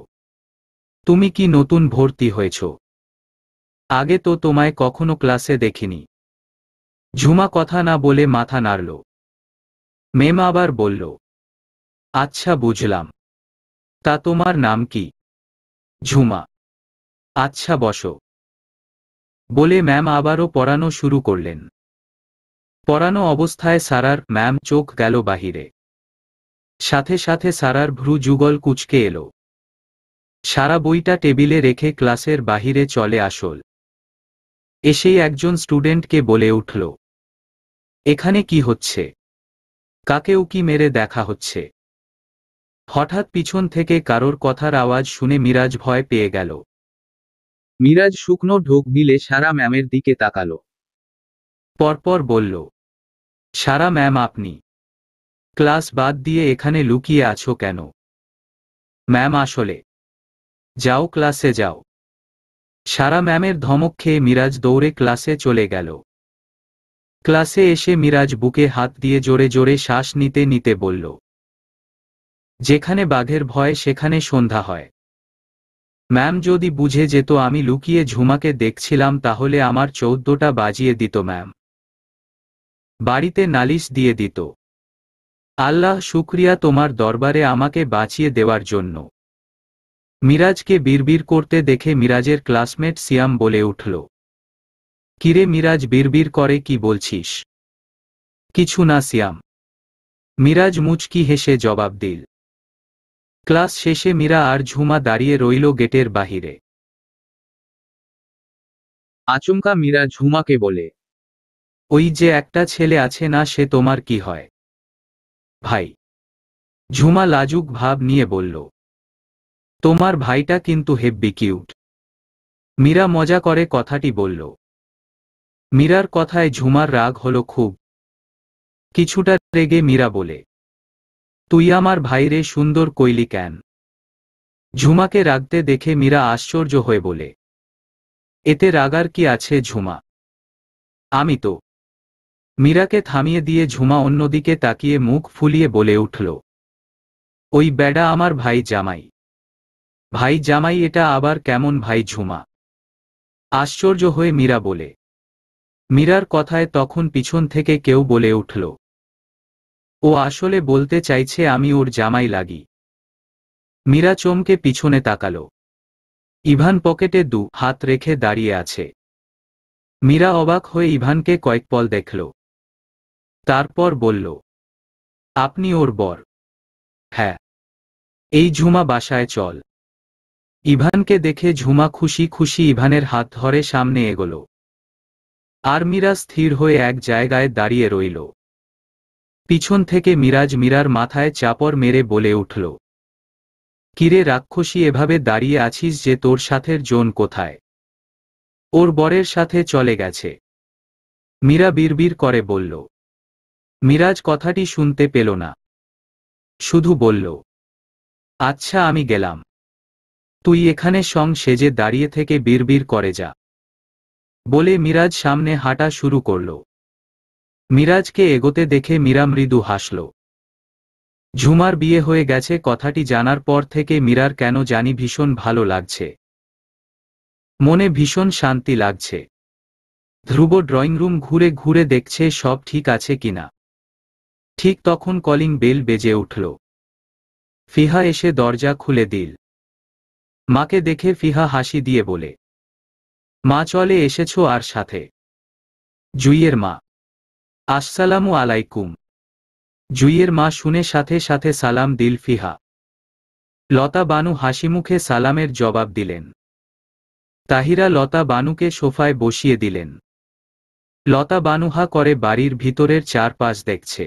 তুমি কি নতুন ভর্তি হয়েছ? আগে তো তোমায় কখনো ক্লাসে দেখিনি। ঝুমা কথা না বলে মাথা নাড়ল। ম্যাম আবার বলল, আচ্ছা বুঝলাম। তা তোমার নাম কি? ঝুমা। আচ্ছা বসো। বলে ম্যাম আবারও পড়ানো শুরু করলেন। পড়ানো অবস্থায় সারার ম্যাম চোখ গেল বাহিরে। সাথে সাথে সারার ভ্রু যুগল কুঁচকে এলো। সারা বইটা টেবিলে রেখে ক্লাসের বাহিরে চলে আসল। এসেই একজন স্টুডেন্টকে বলে উঠল, এখানে কি হচ্ছে? কাকে উকি মেরে দেখা হচ্ছে? হঠাৎ পিছন থেকে কারোর কথার আওয়াজ শুনে মিরাজ ভয় পেয়ে গেল। মিরাজ শুকনো ঢোক গিলে সারা ম্যামের দিকে তাকালো। পরপর বলল, সারা ম্যাম, আপনি ক্লাস বাদ দিয়ে এখানে লুকিয়ে আছো কেন? ম্যাম আসলে। যাও, ক্লাসে যাও। সারা ম্যামের ধমক খেয়ে মিরাজ দৌড়ে ক্লাসে চলে গেল। ক্লাসে এসে মিরাজ বুকে হাত দিয়ে জোরে জোরে শ্বাস নিতে নিতে বলল, যেখানে বাঘের ভয় সেখানে সন্ধ্যা হয়। ম্যাম যদি বুঝে যেত আমি লুকিয়ে ঝুমাকে দেখছিলাম তাহলে আমার 14টা বাজিয়ে দিত ম্যাম। বাড়িতে নালিশ দিয়ে দিত। আল্লাহ শুকরিয়া তোমার দরবারে আমাকে বাঁচিয়ে দেওয়ার জন্য। মিরাজকে বিড়বিড় করতে দেখে মিরাজের ক্লাসমেট সিয়াম বলে উঠল, কিরে মিরাজ, বিড়বিড় করে কি বলছিস? কিছু না সিয়াম। মিরাজ মুচকি হেসে জবাব দিল। ক্লাস শেষে মীরা আর ঝুমা দাঁড়িয়ে রইল গেটের বাহিরে। আচমকা মীরা ঝুমাকে বলে, ওই যে একটা ছেলে আছে না, সে তোমার কি হয়? ভাই। ঝুমা লাজুক ভাব নিয়ে বলল, তোমার ভাইটা কিন্তু হেব্বি কিউট। মীরা মজা করে কথাটি বলল। মীরার কথায় ঝুমার রাগ হলো খুব। কিছুটা রেগে মীরা বলে, তুই আমার ভাইরে সুন্দর কইলি কেন? ঝুমাকে রাগতে দেখে মীরা আশ্চর্য হয়ে বলে, এতে রাগার কি আছে ঝুমা? আমি তো। মীরাকে থামিয়ে দিয়ে ঝুমা অন্যদিকে তাকিয়ে মুখ ফুলিয়ে বলে উঠল, ওই বেডা আমার ভাই জামাই। ভাই জামাই এটা আবার কেমন ভাই ঝুমা? আশ্চর্য হয়ে মীরা বলে। মীরার কথায় তখন পিছন থেকে কেউ বলে উঠল, ও আসলে বলতে চাইছে আমি ওর জামাই লাগি। মীরা চমকে পিছনে তাকাল। ইভান পকেটে দু হাত রেখে দাঁড়িয়ে আছে। মীরা অবাক হয়ে ইভানকে কয়েক পল দেখল। তারপর বলল, আপনি ওর বর? হ্যাঁ। এই ঝুমা, বাসায় চল। ইভানকে দেখে ঝুমা খুশি খুশি ইভানের হাত ধরে সামনে এগোল। আর মীরা স্থির হয়ে এক জায়গায় দাঁড়িয়ে রইল। পিছন থেকে মিরাজ মীরার মাথায় চাপড় মেরে বলে উঠল, কিরে রাক্ষসী, এভাবে দাঁড়িয়ে আছিস যে, তোর সাথের জোন কোথায়? ওর বরের সাথে চলে গেছে। মীরা বিড়বিড় করে বলল। মিরাজ কথাটি শুনতে পেল না, শুধু বলল, আচ্ছা আমি গেলাম। তুই এখানে সং সেজে দাঁড়িয়ে থেকে বিড়বিড় করে যা। বলে মিরাজ সামনে হাঁটা শুরু করল। মিরাজকে এগোতে দেখে মীরা মৃদু হাসল। ঝুমার বিয়ে হয়ে গেছে কথাটি জানার পর থেকে মীরার কেন জানি ভীষণ ভালো লাগছে। মনে ভীষণ শান্তি লাগছে। ধ্রুব ড্রয়িং রুম ঘুরে ঘুরে দেখছে সব ঠিক আছে কিনা। ঠিক তখন কলিং বেল বেজে উঠল। ফিহা এসে দরজা খুলে দিল। মাকে দেখে ফিহা হাসি দিয়ে বলে, মা চলে এসেছো আর সাথে? জুইয়ের মা। আসসালামু আলাইকুম। জুইয়ের মা শুনে সাথে সাথে সালাম দিল ফিহা। লতা বানু হাসিমুখে সালামের জবাব দিলেন। তাহিরা লতা বানুকে সোফায় বসিয়ে দিলেন। লতা বানু হা করে বাড়ির ভিতরের চারপাশ দেখছে।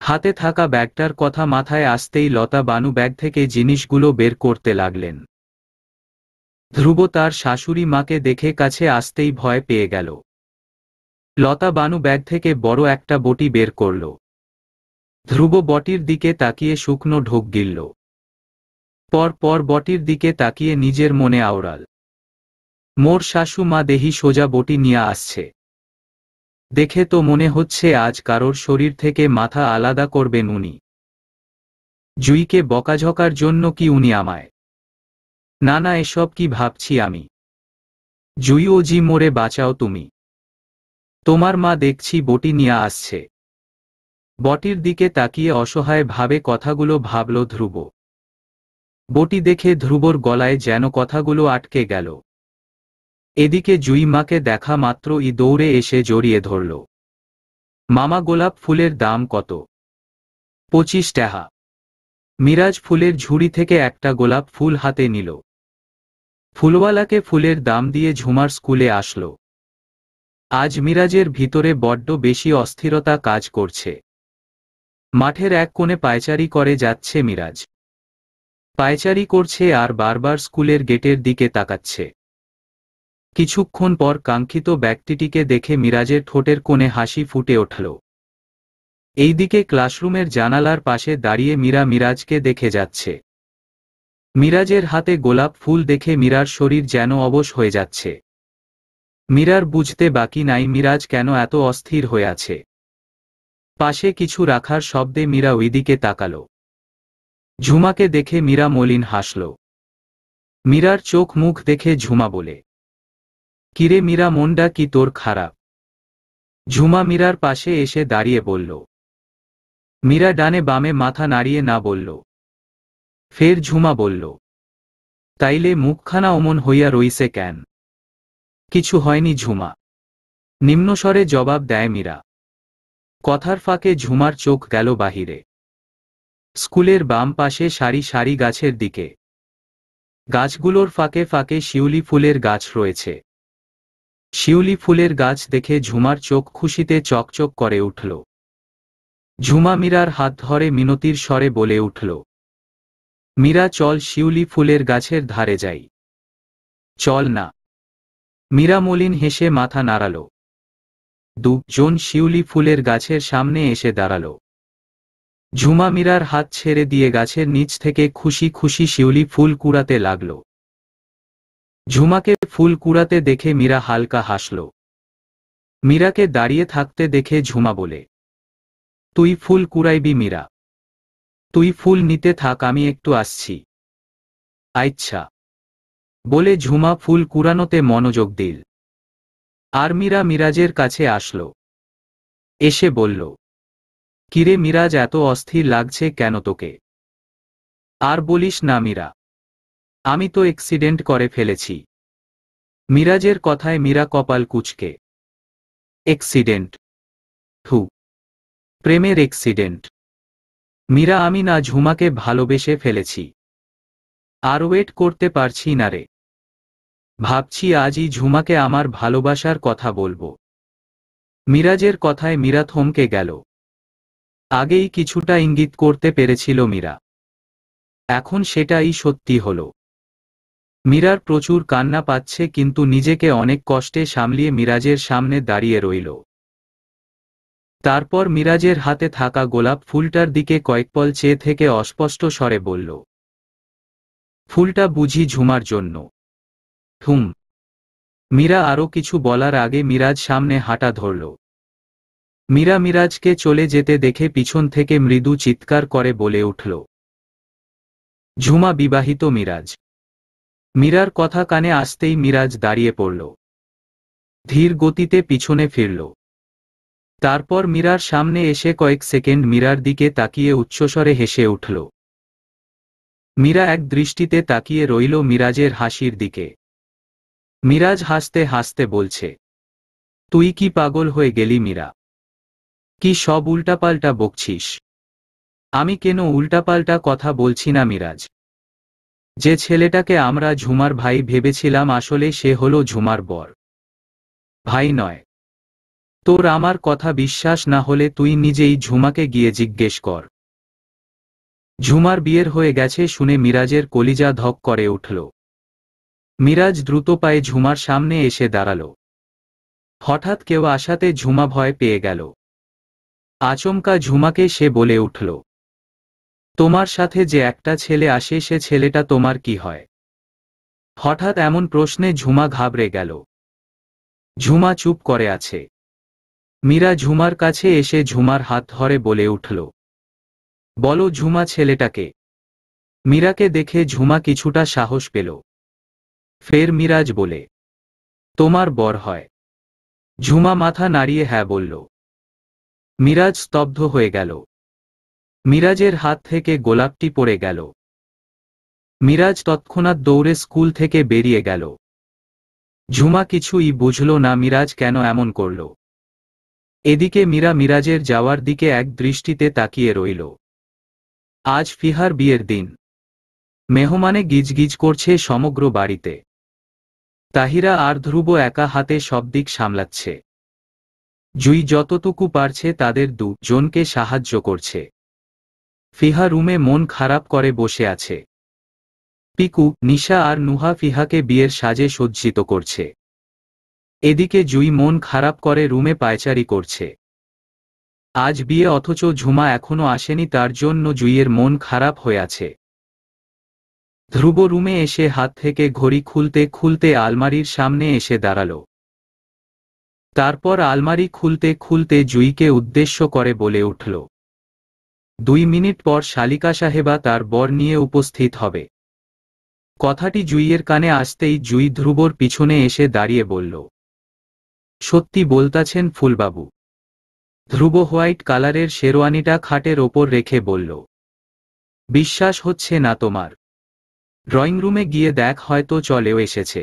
হাতে থাকা ব্যাগটার কথা মাথায় আসতেই লতা বানু ব্যাগ থেকে জিনিসগুলো বের করতে লাগলেন। ধ্রুব তার শাশুড়ি মাকে দেখে কাছে আসতেই ভয় পেয়ে গেল। লতা বানু ব্যাগ থেকে বড় একটা বটি বের করল। ধ্রুব বটির দিকে তাকিয়ে শুকনো ঢোক গিলল। পর বটির দিকে তাকিয়ে নিজের মনে আওড়াল, মোর শাশু মা দেহি সোজা বটি নিয়ে আসছে। দেখে তো মনে হচ্ছে আজ কারোর শরীর থেকে মাথা আলাদা করবেন উনি। জুইকে বকাঝকার জন্য কি উনি আমায়? না না, এসব কি ভাবছি আমি। জুই ও জি, মোরে বাঁচাও তুমি। তোমার মা দেখছি বটি নিয়ে আসছে। বটির দিকে তাকিয়ে অসহায় ভাবে কথাগুলো ভাবল ধ্রুব। বটি দেখে ধ্রুবর গলায় যেন কথাগুলো আটকে গেল। এদিকে জুই মাকে দেখা মাত্রই দৌড়ে এসে জড়িয়ে ধরল। মামা, গোলাপ ফুলের দাম কত? 25 টাকা। মিরাজ ফুলের ঝুড়ি থেকে একটা গোলাপ ফুল হাতে নিল। ফুলওয়ালাকে ফুলের দাম দিয়ে ঝুমার স্কুলে আসলো। আজ মিরাজের ভিতরে বড্ড বেশি অস্থিরতা কাজ করছে। মাঠের এক কোণে পায়চারি করে যাচ্ছে মিরাজ। পায়চারি করছে আর বারবার স্কুলের গেটের দিকে তাকাচ্ছে। কিছুক্ষণ পর কাঙ্ক্ষিত ব্যক্তিটিকে দেখে মিরাজের ঠোঁটের কোণে হাসি ফুটে উঠল। এইদিকে ক্লাসরুমের জানালার পাশে দাঁড়িয়ে মীরা মিরাজকে দেখে যাচ্ছে। মিরাজের হাতে গোলাপ ফুল দেখে মীরার শরীর যেন অবশ হয়ে যাচ্ছে। মীরার বুঝতে বাকি নাই মিরাজ কেন এত অস্থির হয়ে আছে। পাশে কিছু রাখার শব্দে মীরা ওইদিকে তাকাল। ঝুমাকে দেখে মীরা মলিন হাসল। মীরার চোখ মুখ দেখে ঝুমা বলে, কিরে মীরা, মনটা কি তোর খারাপ? ঝুমা মীরার পাশে এসে দাঁড়িয়ে বলল। মীরা ডানে বামে মাথা নাড়িয়ে না বলল। ফের ঝুমা বলল, তাইলে মুখখানা অমন হইয়া রইছে কেন? কিছু হয়নি ঝুমা, নিম্নস্বরে জবাব দেয় মীরা। কথার ফাঁকে ঝুমার চোখ গেল বাহিরে, স্কুলের বাম পাশে সারি সারি গাছের দিকে। গাছগুলোর ফাঁকে ফাঁকে শিউলি ফুলের গাছ রয়েছে। শিউলি ফুলের গাছ দেখে ঝুমার চোখ খুশিতে চকচক করে উঠল। ঝুমা মীরার হাত ধরে মিনতির স্বরে বলে উঠল, মীরা চল শিউলি ফুলের গাছের ধারে যাই। চল না। মীরা মলিন হেসে মাথা নাড়াল। দুজন শিউলি ফুলের গাছের সামনে এসে দাঁড়াল। ঝুমা মীরার হাত ছেড়ে দিয়ে গাছের নিচ থেকে খুশি খুশি শিউলি ফুল কুড়াতে লাগল। ঝুমাকে ফুল কুড়াতে দেখে মীরা হালকা হাসল। মীরাকে দাঁড়িয়ে থাকতে দেখে ঝুমা বলে, তুই ফুল কুড়াইবি মীরা? তুই ফুল নিতে থাক, আমি একটু আসছি। আচ্ছা, বলে ঝুমা ফুল কুড়ানোতে মনোযোগ দিল। আর মীরা মিরাজের কাছে আসল। এসে বলল, কিরে মিরাজ, এত অস্থির লাগছে কেন তোকে? আর বলিস না মীরা, আমি তো অ্যাক্সিডেন্ট করে ফেলেছি। মিরাজের কথায় মীরা কপাল কুঁচকে। অ্যাক্সিডেন্ট? থু, প্রেমের অ্যাক্সিডেন্ট। মীরা, আমি না ঝুমাকে ভালোবেসে ফেলেছি। আর ওয়েট করতে পারছি না রে। ভাবছি আজই ঝুমাকে আমার ভালোবাসার কথা বলবো। মিরাজের কথায় মীরা থমকে গেল। আগেই কিছুটা ইঙ্গিত করতে পেরেছিল মীরা, এখন সেটাই সত্যি হল। মীরার প্রচুর কান্না পাচ্ছে, কিন্তু নিজেকে অনেক কষ্টে সামলিয়ে মিরাজের সামনে দাঁড়িয়ে রইল। তারপর মিরাজের হাতে থাকা গোলাপ ফুলটার দিকে কয়েকপল চেয়ে থেকে অস্পষ্ট স্বরে বলল, ফুলটা বুঝি ঝুমার জন্য? হুম। মীরা আরও কিছু বলার আগে মিরাজ সামনে হাঁটা ধরল। মীরা মিরাজকে চলে যেতে দেখে পিছন থেকে মৃদু চিৎকার করে বলে উঠল, ঝুমা বিবাহিত মিরাজ। মীরার কথা কানে আসতেই মিরাজ দাঁড়িয়ে পড়ল, ধীর গতিতে পিছনে ফিরল। তারপর মীরার সামনে এসে কয়েক সেকেন্ড মীরার দিকে তাকিয়ে উচ্চস্বরে হেসে উঠল। মীরা এক দৃষ্টিতে তাকিয়ে রইল মিরাজের হাসির দিকে। মিরাজ হাসতে হাসতে বলছে, তুই কি পাগল হয়ে গেলি মীরা? কি সব উল্টাপাল্টা বকছিস? আমি কেন উল্টাপাল্টা কথা বলছি না মিরাজ। যে ছেলেটাকে আমরা ঝুমার ভাই ভেবেছিলাম, আসলে সে হলো ঝুমার বর। ভাই নয়। তোর আমার কথা বিশ্বাস না হলে তুই নিজেই ঝুমাকে গিয়ে জিজ্ঞেস কর। ঝুমার বিয়ের হয়ে গেছে শুনে মিরাজের কলিজা ধক করে উঠল। মিরাজ দ্রুত পায়ে ঝুমার সামনে এসে দাঁড়াল। হঠাৎ কেউ আসাতে ঝুমা ভয় পেয়ে গেল। আচমকা ঝুমাকে সে বলে উঠল, তোমার সাথে যে একটা ছেলে আসে সে ছেলেটা তোমার কি হয়? হঠাৎ এমন প্রশ্নে ঝুমা ঘাবড়ে গেল। ঝুমা চুপ করে আছে। মীরা ঝুমার কাছে এসে ঝুমার হাত ধরে বলে উঠল, বলো ঝুমা, ছেলেটাকে? মীরাকে দেখে ঝুমা কিছুটা সাহস পেল। ফের মিরাজ বলে, তোমার বর হয়? ঝুমা মাথা নাড়িয়ে হ্যাঁ বলল। মিরাজ স্তব্ধ হয়ে গেল। মিরাজের হাত থেকে গোলাপটি পড়ে গেল। মিরাজ তৎক্ষণাৎ দৌড়ে স্কুল থেকে বেরিয়ে গেল। ঝুমা কিছুই বুঝল না মিরাজ কেন এমন করল। এদিকে মীরা মিরাজের যাওয়ার দিকে এক দৃষ্টিতে তাকিয়ে রইল। আজ ফিহার বিয়ের দিন। মেহমানে গিজগিজ করছে সমগ্র বাড়িতে। তাহিরা আর ধ্রুব একা হাতে সব দিক সামলাচ্ছে। জুই যতটুকু পারছে তাদের দুজনকে সাহায্য করছে। ফিহা রুমে মন খারাপ করে বসে আছে। পিকু, নিশা আর নুহা ফিহাকে বিয়ের সাজে সজ্জিত করছে। এদিকে জুই মন খারাপ করে রুমে পায়চারি করছে। আজ বিয়ে অথচ ঝুমা এখনো আসেনি, তার জন্য জুইয়ের মন খারাপ হয়ে আছে। ধ্রুব রুমে এসে হাত থেকে ঘড়ি খুলতে খুলতে আলমারির সামনে এসে দাঁড়াল। তারপর আলমারি খুলতে খুলতে জুইকে উদ্দেশ্য করে বলে উঠল, 2 মিনিট পর শালিকা সাহেবা তার বর নিয়ে উপস্থিত হবে। কথাটি জুইয়ের কানে আসতেই জুই ধ্রুবর পিছনে এসে দাঁড়িয়ে বলল, সত্যি বলতাছেন ফুলবাবু? ধ্রুব হোয়াইট কালারের শেরওয়ানিটা খাটের ওপর রেখে বলল, বিশ্বাস হচ্ছে না তোমার? ড্রয়িং রুমে গিয়ে দেখ হয়তো চলেও এসেছে।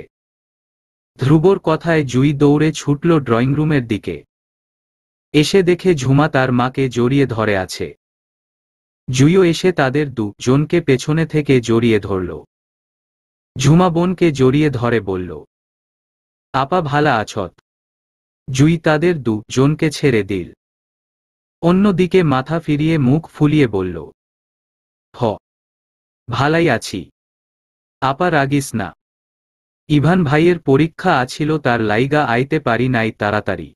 ধ্রুবর কথায় জুই দৌড়ে ছুটল ড্রয়িং রুমের দিকে। এসে দেখে ঝুমা তার মাকে জড়িয়ে ধরে আছে। জুইও এসে তাদের দুজনকে পেছনে থেকে জড়িয়ে ধরল। ঝুমা বোনকে জড়িয়ে ধরে বলল, আপা ভালা আছত? জুই তাদের দুজনকে ছেড়ে দিল। অন্যদিকে মাথা ফিরিয়ে মুখ ফুলিয়ে বলল, হ, ভালাই আছি। আপা রাগিস না। ইভান ভাইয়ের পরীক্ষা আছিল, তার লাইগা আইতে পারি নাই তাড়াতাড়ি।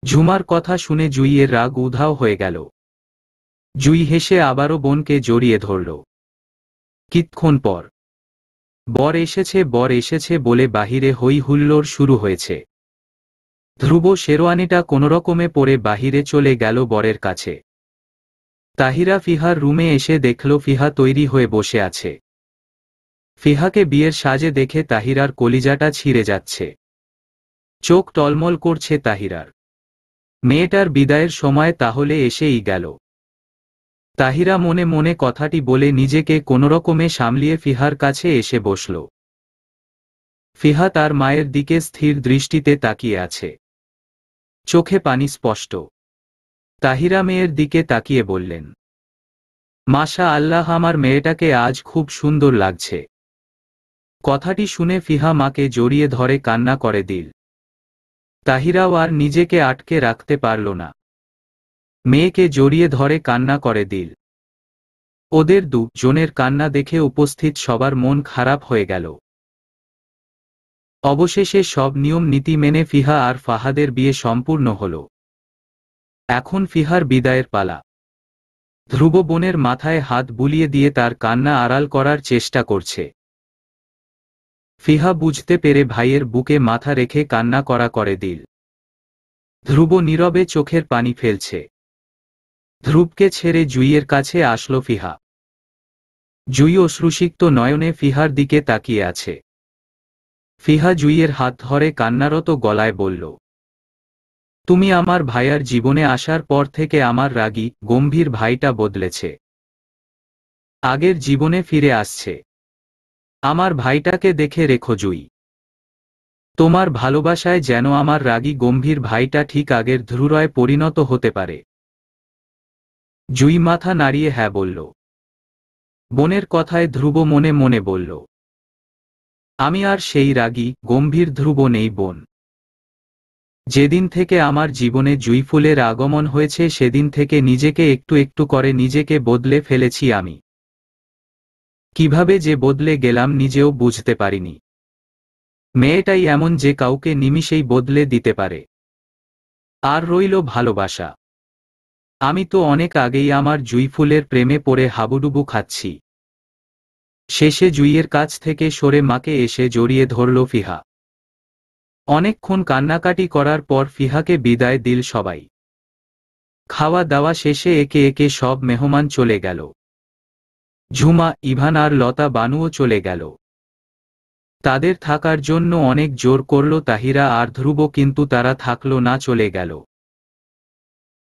ঝুমার কথা শুনে জুইয়ের রাগ উধাও হয়ে গেল। জুই হেসে আবারও বোনকে জড়িয়ে ধরল। কিতক্ষণ পর বর এসেছে বলে বাহিরে হই হুল্লোড় শুরু হয়েছে। ধ্রুব শেরওয়ানিটা কোনোরকমে পরে বাহিরে চলে গেল বরের কাছে। তাহিরা ফিহার রুমে এসে দেখল ফিহা তৈরি হয়ে বসে আছে। ফিহাকে বিয়ের সাজে দেখে তাহিরার কলিজাটা ছিঁড়ে যাচ্ছে। চোখ টলমল করছে তাহিরার। মেয়েটার বিদায়ের সময় তাহলে এসেই গেল। তাহিরা মনে মনে কথাটি বলে নিজেকে কোনোরকমে সামলিয়ে ফিহার কাছে এসে বসল। ফিহা তার মায়ের দিকে স্থির দৃষ্টিতে তাকিয়ে আছে। চোখে পানি স্পষ্ট। তাহিরা মেয়ের দিকে তাকিয়ে বললেন, মাশা আল্লাহ, আমার মেয়েটাকে আজ খুব সুন্দর লাগছে। কথাটি শুনে ফিহা মাকে জড়িয়ে ধরে কান্না করে দিল। তাহিরাও আর নিজেকে আটকে রাখতে পারল না। মেয়েকে জড়িয়ে ধরে কান্না করে দিল। ওদের দুজনের কান্না দেখে উপস্থিত সবার মন খারাপ হয়ে গেল। অবশেষে সব নিয়ম নীতি মেনে ফিহা আর ফাহাদের বিয়ে সম্পূর্ণ হল। এখন ফিহার বিদায়ের পালা। ধ্রুব বোনের মাথায় হাত বুলিয়ে দিয়ে তার কান্না আড়াল করার চেষ্টা করছে। ফিহা বুঝতে পেরে ভাইয়ের বুকে মাথা রেখে কান্না করে দিল। ধ্রুব নীরবে চোখের পানি ফেলছে। ধ্রুবকে ছেড়ে জুইয়ের কাছে আসলো ফিহা। জুই অশ্রুসিক্ত নয়নে ফিহার দিকে তাকিয়ে আছে। ফিহা জুইয়ের হাত ধরে কান্নারত গলায় বলল, তুমি আমার ভাইয়ার জীবনে আসার পর থেকে আমার রাগী গম্ভীর ভাইটা বদলেছে। আগের জীবনে ফিরে আসছে। আমার ভাইটাকে দেখে রেখো জুই। তোমার ভালোবাসায় যেন আমার রাগী গম্ভীর ভাইটা ঠিক আগের ধ্রুরয় পরিণত হতে পারে। জুই মাথা নাড়িয়ে হ্যাঁ বলল। বোনের কথায় ধ্রুব মনে মনে বলল, আমি আর সেই রাগী গম্ভীর ধ্রুব নেই বোন। যেদিন থেকে আমার জীবনে জুঁইফুলের আগমন হয়েছে সেদিন থেকে নিজেকে একটু একটু করে নিজেকে বদলে ফেলেছি আমি। কিভাবে যে বদলে গেলাম নিজেও বুঝতে পারিনি। মেয়েটাই এমন যে কাউকে নিমিষেই বদলে দিতে পারে। আর রইল ভালোবাসা। আমি তো অনেক আগেই আমার জুঁইফুলের প্রেমে পড়ে হাবুডুবু খাচ্ছি। শেষে জুঁইয়ের কাছ থেকে সরে মাকে এসে জড়িয়ে ধরল ফিহা। অনেকক্ষণ কান্নাকাটি করার পর ফিহাকে বিদায় দিল সবাই। খাওয়া দাওয়া শেষে একে একে সব মেহমান চলে গেল। ঝুমা, ইভান আর লতা বানুও চলে গেল। তাদের থাকার জন্য অনেক জোর করল তাহিরা আর ধ্রুব, কিন্তু তারা থাকল না, চলে গেল।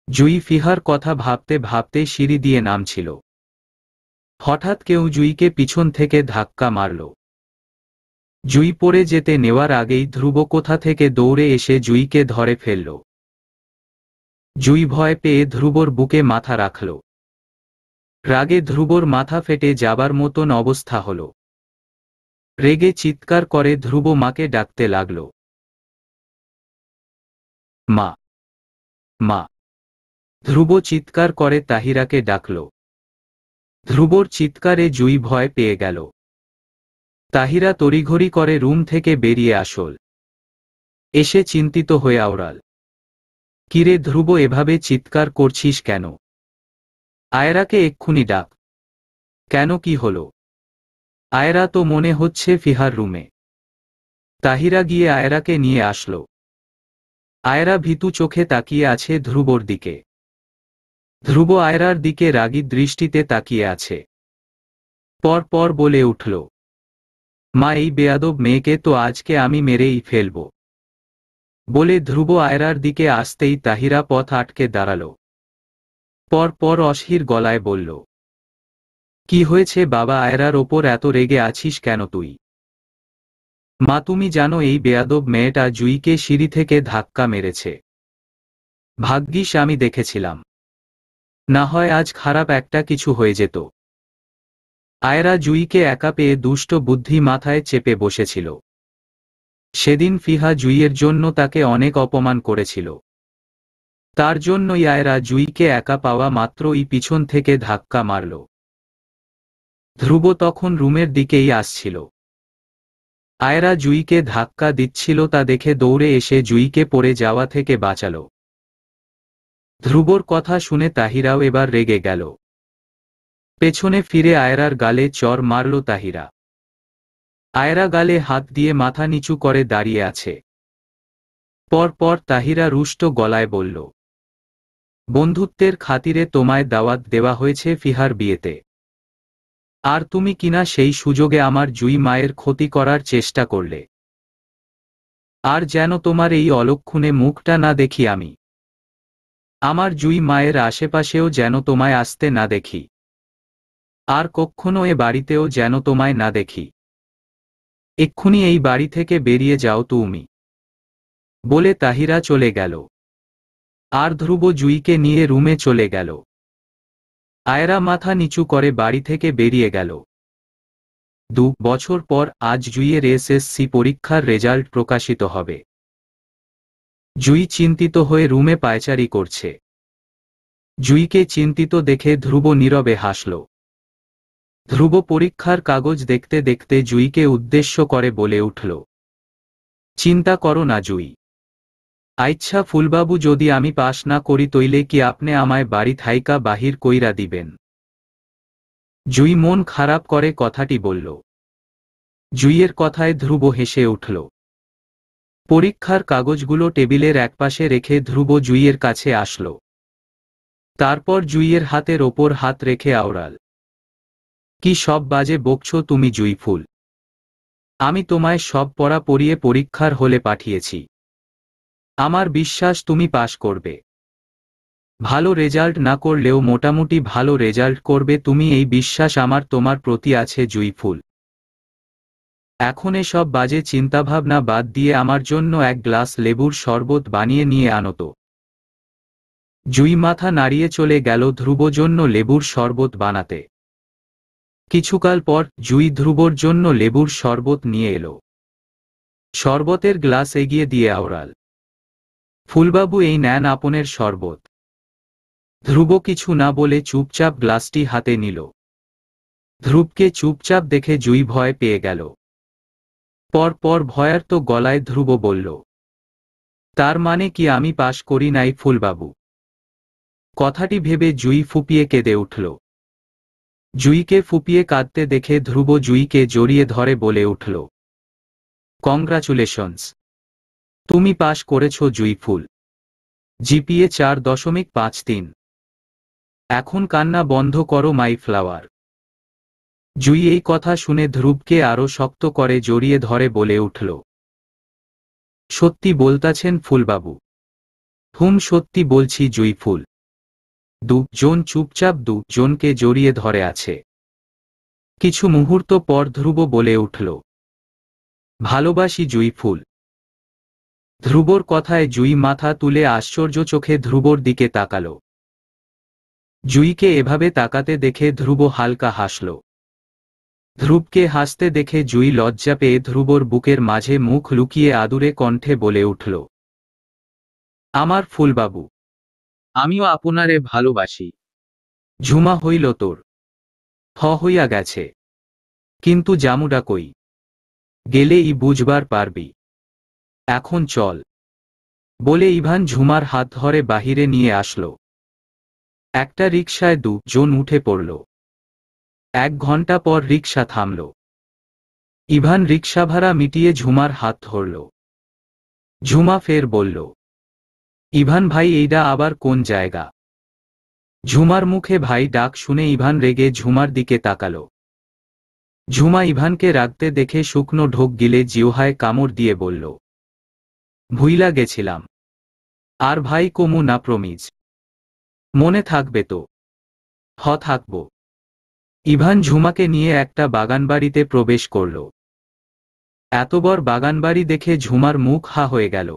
জুই ফিহার কথা ভাবতে ভাবতে সিঁড়ি দিয়ে নামছিল। হঠাৎ কেউ জুইকে পিছন থেকে ধাক্কা মারল। জুই পড়ে যেতে নেওয়ার আগেই ধ্রুব কোথা থেকে দৌড়ে এসে জুইকে ধরে ফেলল। জুই ভয় পেয়ে ধ্রুবর বুকে মাথা রাখল। রাগে ধ্রুবর মাথা ফেটে যাবার মতন অবস্থা হল। রেগে চিৎকার করে ধ্রুব মাকে ডাকতে লাগল, মা, মা। ধ্রুব চিৎকার করে তাহিরাকে ডাকল। ধ্রুবর চিৎকারে জুই ভয় পেয়ে গেল। তাহিরা তড়িঘড়ি করে রুম থেকে বেরিয়ে আসল। এসে চিন্তিত হয়ে আওড়াল, কিরে ধ্রুব, এভাবে চিৎকার করছিস কেন? আয়রাকে এক্ষুনি ডাক। কেন, কি হলো? আয়রা তো মনে হচ্ছে ফিহার রুমে। তাহিরা গিয়ে আয়রাকে নিয়ে আসলো। আয়রা ভীতু চোখে তাকিয়ে আছে ধ্রুবর দিকে। ধ্রুব আয়রার দিকে রাগী দৃষ্টিতে তাকিয়ে আছে। পর পর বলে উঠল, মা, এই বেয়াদব মেয়েকে তো আজকে আমি মেরেই ফেলব। বলে ধ্রুব আয়রার দিকে আসতেই তাহিরা পথ আটকে দাঁড়াল। পর পর অস্থির গলায় বলল, কি হয়েছে বাবা, আয়রার ওপর এত রেগে আছিস কেন তুই? মা তুমি জানো এই বেয়াদব মেয়েটা জুইকে সিঁড়ি থেকে ধাক্কা মেরেছে। ভাগ্যিস আমি দেখেছিলাম, না হয় আজ খারাপ একটা কিছু হয়ে যেত। আয়রা জুইকে একা পেয়ে দুষ্ট বুদ্ধি মাথায় চেপে বসেছিল। সেদিন ফিহা জুইয়ের জন্য তাকে অনেক অপমান করেছিল। তার জন্যই আয়রা জুইকে একা পাওয়া মাত্রই পিছন থেকে ধাক্কা মারল। ধ্রুব তখন রুমের দিকেই আসছিল। আয়রা জুইকে ধ্বক্কা দিচ্ছিল তা দেখে দৌড়ে এসে জুইকে পড়ে যাওয়া থেকে বাঁচাল। ধ্রুবর কথা শুনে তাহিরাও এবার রেগে গেল। পেছনে ফিরে আয়রার গালে চড় মারল তাহিরা। আয়রা গালে হাত দিয়ে মাথা নিচু করে দাঁড়িয়ে আছে। পর তাহিরা রুষ্ট গলায় বলল, বন্ধুত্বের খাতিরে তোমায় দাওয়াত দেওয়া হয়েছে ফিহার বিয়েতে, আর তুমি কিনা সেই সুযোগে আমার জুই মায়ের ক্ষতি করার চেষ্টা করলে। আর যেন তোমার এই অলক্ষণে মুখটা না দেখি আমি। আমার জুই মায়ের আশেপাশেও যেন তোমায় আসতে না দেখি, আর কখনো এ বাড়িতেও যেন তোমায় না দেখি। এক্ষুনি এই বাড়ি থেকে বেরিয়ে যাও তুমি, বলে তাহিরা চলে গেল। আর ধ্রুব জুইকে নিয়ে রুমে চলে গেল। আয়রা মাথা নিচু করে বাড়ি থেকে বেরিয়ে গেল। 2 বছর পর আজ জুইয়ের এসএসসি পরীক্ষার রেজাল্ট প্রকাশিত হবে। জুই চিন্তিত হয়ে রুমে পায়চারি করছে। জুইকে চিন্তিত দেখে ধ্রুব নীরবে হাসল। ধ্রুব পরীক্ষার কাগজ দেখতে দেখতে জুইকে উদ্দেশ্য করে বলে উঠল, চিন্তা করো না জুই। আচ্ছা ফুলবাবু, যদি আমি পাশ না করি তইলে কি আপনি আমায় বাড়ি থাইকা বাহির কইরা দিবেন? জুই মন খারাপ করে কথাটি বলল। জুইয়ের কথায় ধ্রুব হেসে উঠল। পরীক্ষার কাগজগুলো টেবিলের একপাশে রেখে ধ্রুব জুইয়ের কাছে আসল। তারপর জুইয়ের হাতের ওপর হাত রেখে আওড়াল, কি সব বাজে বকছো তুমি জুই ফুল? আমি তোমায় সব পড়া পড়িয়ে পরীক্ষার হলে পাঠিয়েছি। আমার বিশ্বাস তুমি পাশ করবে। ভালো রেজাল্ট না করলেও মোটামুটি ভালো রেজাল্ট করবে তুমি, এই বিশ্বাস আমার তোমার প্রতি আছে জুই ফুল। এখন এসব বাজে চিন্তাভাবনা বাদ দিয়ে আমার জন্য এক গ্লাস লেবুর শরবত বানিয়ে নিয়ে আনো তো। জুই মাথা নাড়িয়ে চলে গেল ধ্রুব জন্য লেবুর শরবত বানাতে। কিছুকাল পর জুই ধ্রুবর জন্য লেবুর শরবত নিয়ে এলো। শরবতের গ্লাস এগিয়ে দিয়ে আওড়াল, ফুলবাবু এই নেন আপনের শরবত। ধ্রুব কিছু না বলে চুপচাপ গ্লাসটি হাতে নিল। ধ্রুবকে চুপচাপ দেখে জুই ভয় পেয়ে গেল। পর ভয়ার্ত গলায় ধ্রুব বলল, তার মানে কি আমি পাশ করি নাই ফুলবাবু? কথাটি ভেবে জুই ফুপিয়ে কেঁদে উঠল। জুইকে ফুপিয়ে কাঁদতে দেখে ধ্রুব জুইকে জড়িয়ে ধরে বলে উঠল, কংগ্রাচুলেশনস, তুমি পাশ করেছ জুই ফুল। জিপিএ 4.53। এখন কান্না বন্ধ করো মাই ফ্লাওয়ার। জুই এই কথা শুনে ধ্রুবকে আরো শক্ত করে জড়িয়ে ধরে বলে উঠল, সত্যি বলতাছেন ফুলবাবু? হুম সত্যি বলছি জুই ফুল। 2 জন চুপচাপ 2 জনকে জড়িয়ে ধরে আছে। কিছু মুহূর্ত পর ধ্রুব বলে উঠল, ভালোবাসি জুই ফুল। ধ্রুবর কথায় জুই মাথা তুলে আশ্চর্য চোখে ধ্রুবর দিকে তাকালো। জুইকে এভাবে তাকাতে দেখে ধ্রুব হালকা হাসল। ধ্রুবকে হাসতে দেখে জুই লজ্জা পেয়ে ধ্রুবর বুকের মাঝে মুখ লুকিয়ে আদুরে কণ্ঠে বলে উঠল, আমার ফুলবাবু, আমিও আপনারে ভালোবাসি। ঝুমা হইল তোর? হইয়া গেছে, কিন্তু জামুডা কই? গেলেই বুঝবার পারবি। এখন চল, বলে ইভান ঝুমার হাত ধরে বাহিরে নিয়ে আসলো। একটা রিকশায় 2 জন উঠে পড়ল। 1 ঘন্টা পর রিকশা থামল। ইভান রিকশা ভাড়া মিটিয়ে ঝুমার হাত ধরল। ঝুমা ফের বলল, ইভান ভাই এইডা আবার কোন জায়গা? ঝুমার মুখে ভাই ডাক শুনে ইভান রেগে ঝুমার দিকে তাকালো। ঝুমা ইভানকে রাগতে দেখে শুকনো ঢোক গিলে জিহ্বায় কামড় দিয়ে বলল, ভুইলা গেছিলাম। আর ভাই কমু না প্রমিজ? মনে থাকবে তো? থাকবো। ইভান ঝুমাকে নিয়ে একটা বাগানবাড়িতে প্রবেশ করল। এত বড় বাগানবাড়ি দেখে ঝুমার মুখ হা হয়ে গেল।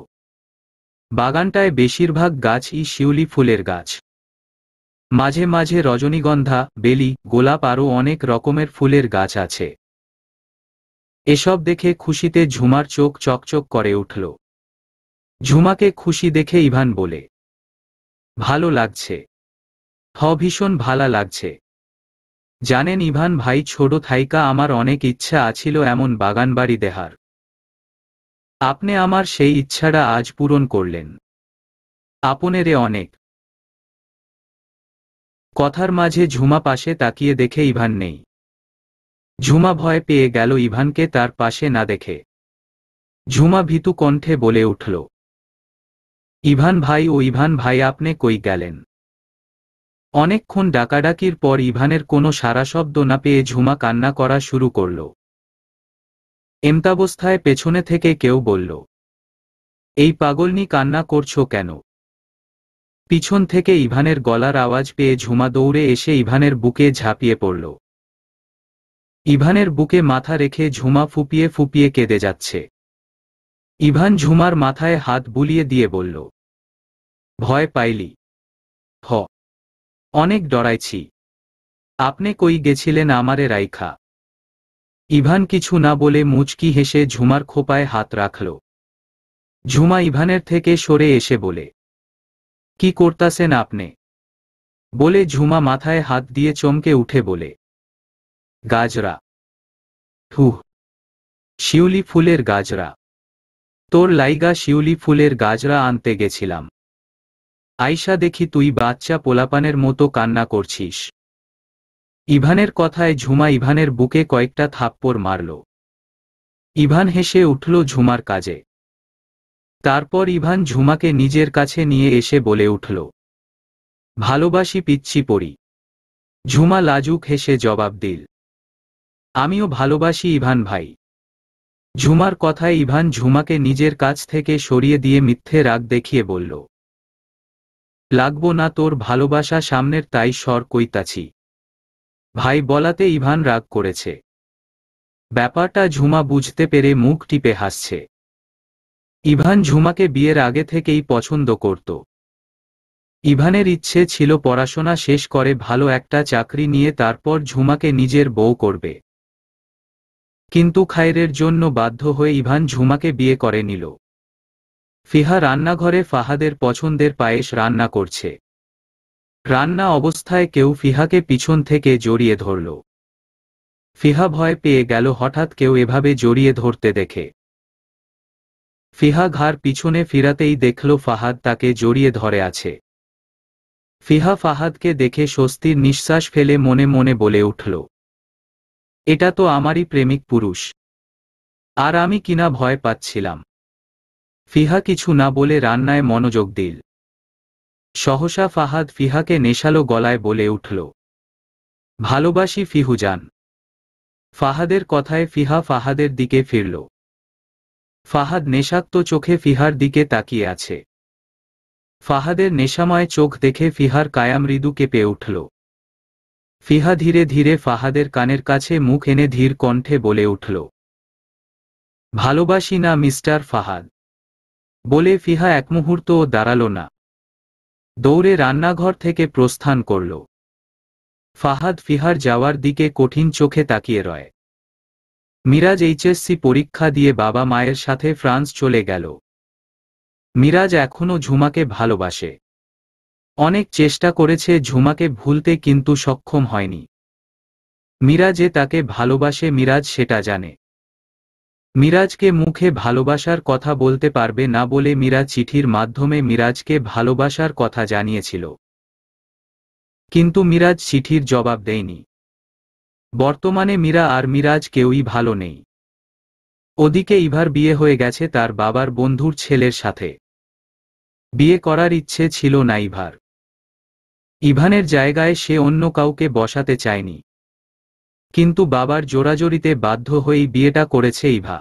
বাগানটায় বেশিরভাগ গাছই শিউলি ফুলের গাছ। মাঝে মাঝে রজনীগন্ধা, বেলি, গোলাপ আরও অনেক রকমের ফুলের গাছ আছে। এসব দেখে খুশিতে ঝুমার চোখ চকচক করে উঠল। ঝুমাকে খুশি দেখে ইভান বলে, ভালো লাগছে। ভীষণ ভালো লাগছে। জানেন ইভান ভাই, ছোট থাইকা আমার অনেক ইচ্ছা আছিল এমন বাগানবাড়ি দেখার। আপনি আমার সেই ইচ্ছাটা আজ পূরণ করলেন। আপনেরে অনেক। কথার মাঝে ঝুমা পাশে তাকিয়ে দেখে ইভান নেই। ঝুমা ভয় পেয়ে গেল ইভানকে তার পাশে না দেখে। ঝুমা ভীতু কণ্ঠে বলে উঠল, ইভান ভাই, ও ইভান ভাই, আপনি কই গেলেন? অনেকক্ষণ ডাকাডাকির পর ইভানের কোনো সাড়া শব্দ না পেয়ে ঝুমা কান্না করা শুরু করল। এমতাবস্থায় পেছনে থেকে কেউ বলল, এই পাগলনি কান্না করছো কেন? পিছন থেকে ইভানের গলার আওয়াজ পেয়ে ঝুমা দৌড়ে এসে ইভানের বুকে ঝাঁপিয়ে পড়ল। ইভানের বুকে মাথা রেখে ঝুমা ফুপিয়ে ফুপিয়ে কেঁদে যাচ্ছে। ইভান ঝুমার মাথায় হাত বুলিয়ে দিয়ে বলল, ভয় পাইলি? হ, অনেক ডরাইছি। আপনি কই গেছিলেন আমারে রাইখা? ইভান কিছু না বলে মুচকি হেসে ঝুমার খোপায় হাত রাখল। ঝুমা ইভানের থেকে সরে এসে বলে, কি করতাছেন আপনি? বলে ঝুমা মাথায় হাত দিয়ে চমকে উঠে বলে, গাজরা। হুহ, শিউলি ফুলের গাজরা। তোর লাইগা শিউলি ফুলের গাজরা আনতে গেছিলাম। আইসা দেখি তুই বাচ্চা পোলাপানের মতো কান্না করছিস। ইভানের কথায় ঝুমা ইভানের বুকে কয়েকটা থাপ্পড় মারল। ইভান হেসে উঠল ঝুমার কাজে। তারপর ইভান ঝুমাকে নিজের কাছে নিয়ে এসে বলে উঠল, ভালোবাসি পিচ্চি পড়ি। ঝুমা লাজুক হেসে জবাব দিল, আমিও ভালোবাসি ইভান ভাই। ঝুমার কথায় ইভান ঝুমাকে নিজের কাছ থেকে সরিয়ে দিয়ে মিথ্যে রাগ দেখিয়ে বলল, লাগবো না তোর ভালোবাসা সামনের, তাই সর কইতাছি। ভাই বলাতে ইভান রাগ করেছে। ব্যাপারটা ঝুমা বুঝতে পেরে মুখ টিপে হাসছে। ইভান ঝুমাকে বিয়ের আগে থেকেই পছন্দ করত। ইভানের ইচ্ছে ছিল পড়াশোনা শেষ করে ভালো একটা চাকরি নিয়ে তারপর ঝুমাকে নিজের বউ করবে। কিন্তু খায়রের জন্য বাধ্য হয়ে ইভান ঝুমাকে বিয়ে করে নিল। ফিহা রান্নাঘরে ফাহাদের পছন্দের পায়েস রান্না করছে। রান্না অবস্থায় কেউ ফিহাকে পিছন থেকে জড়িয়ে ধরল। ফিহা ভয় পেয়ে গেল হঠাৎ কেউ এভাবে জড়িয়ে ধরতে দেখে। ফিহা ঘাড় পিছনে ফিরাতেই দেখল ফাহাদ তাকে জড়িয়ে ধরে আছে। ফিহা ফাহাদকে দেখে স্বস্তির নিঃশ্বাস ফেলে মনে মনে বলে উঠল, এটা তো আমারই প্রেমিক পুরুষ। আর আমি কিনা ভয় পাচ্ছিলাম। ফিহা কিছু না বলে রান্নায় মনোযোগ দিল। সহসা ফাহাদ ফিহাকে নেশালো গলায় বলে উঠল, ভালোবাসি ফিহুজান। ফাহাদের কথায় ফিহা ফাহাদের দিকে ফিরল। ফাহাদ নেশাক্ত চোখে ফিহার দিকে তাকিয়ে আছে। ফাহাদের নেশাময় চোখ দেখে ফিহার কায়া মৃদু কেঁপে উঠল। ফিহা ধীরে ধীরে ফাহাদের কানের কাছে মুখ এনে ধীর কণ্ঠে বলে উঠল, ভালোবাসি না মিস্টার ফাহাদ। বলে ফিহা এক মুহূর্তও দাঁড়াল না। দৌড়ে রান্নাঘর থেকে প্রস্থান করল। ফাহাদ ফিহার যাওয়ার দিকে কঠিন চোখে তাকিয়ে রয়। মিরাজ এইচএসসি পরীক্ষা দিয়ে বাবা মায়ের সাথে ফ্রান্স চলে গেল। মিরাজ এখনও ঝুমাকে ভালোবাসে। অনেক চেষ্টা করেছে ঝুমাকে ভুলতে, কিন্তু সক্ষম হয়নি। মিরাজে তাকে ভালোবাসে, মিরাজ সেটা জানে। মিরাজকে মুখে ভালোবাসার কথা বলতে পারবে না বলে মিরাজ চিঠির মাধ্যমে মিরাজকে ভালোবাসার কথা জানিয়েছিল। কিন্তু মিরাজ চিঠির জবাব দেয়নি। বর্তমানে মীরা আর মিরাজ কেউই ভালো নেই। ওদিকে ইভার বিয়ে হয়ে গেছে তার বাবার বন্ধুর ছেলের সাথে। বিয়ে করার ইচ্ছে ছিল না ইভার। ইভানের জায়গায় সে অন্য কাউকে বসাতে চায়নি। কিন্তু বাবার জোরাজোরিতে বাধ্য হয়েই বিয়েটা করেছে ইভা।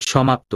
সমাপ্ত।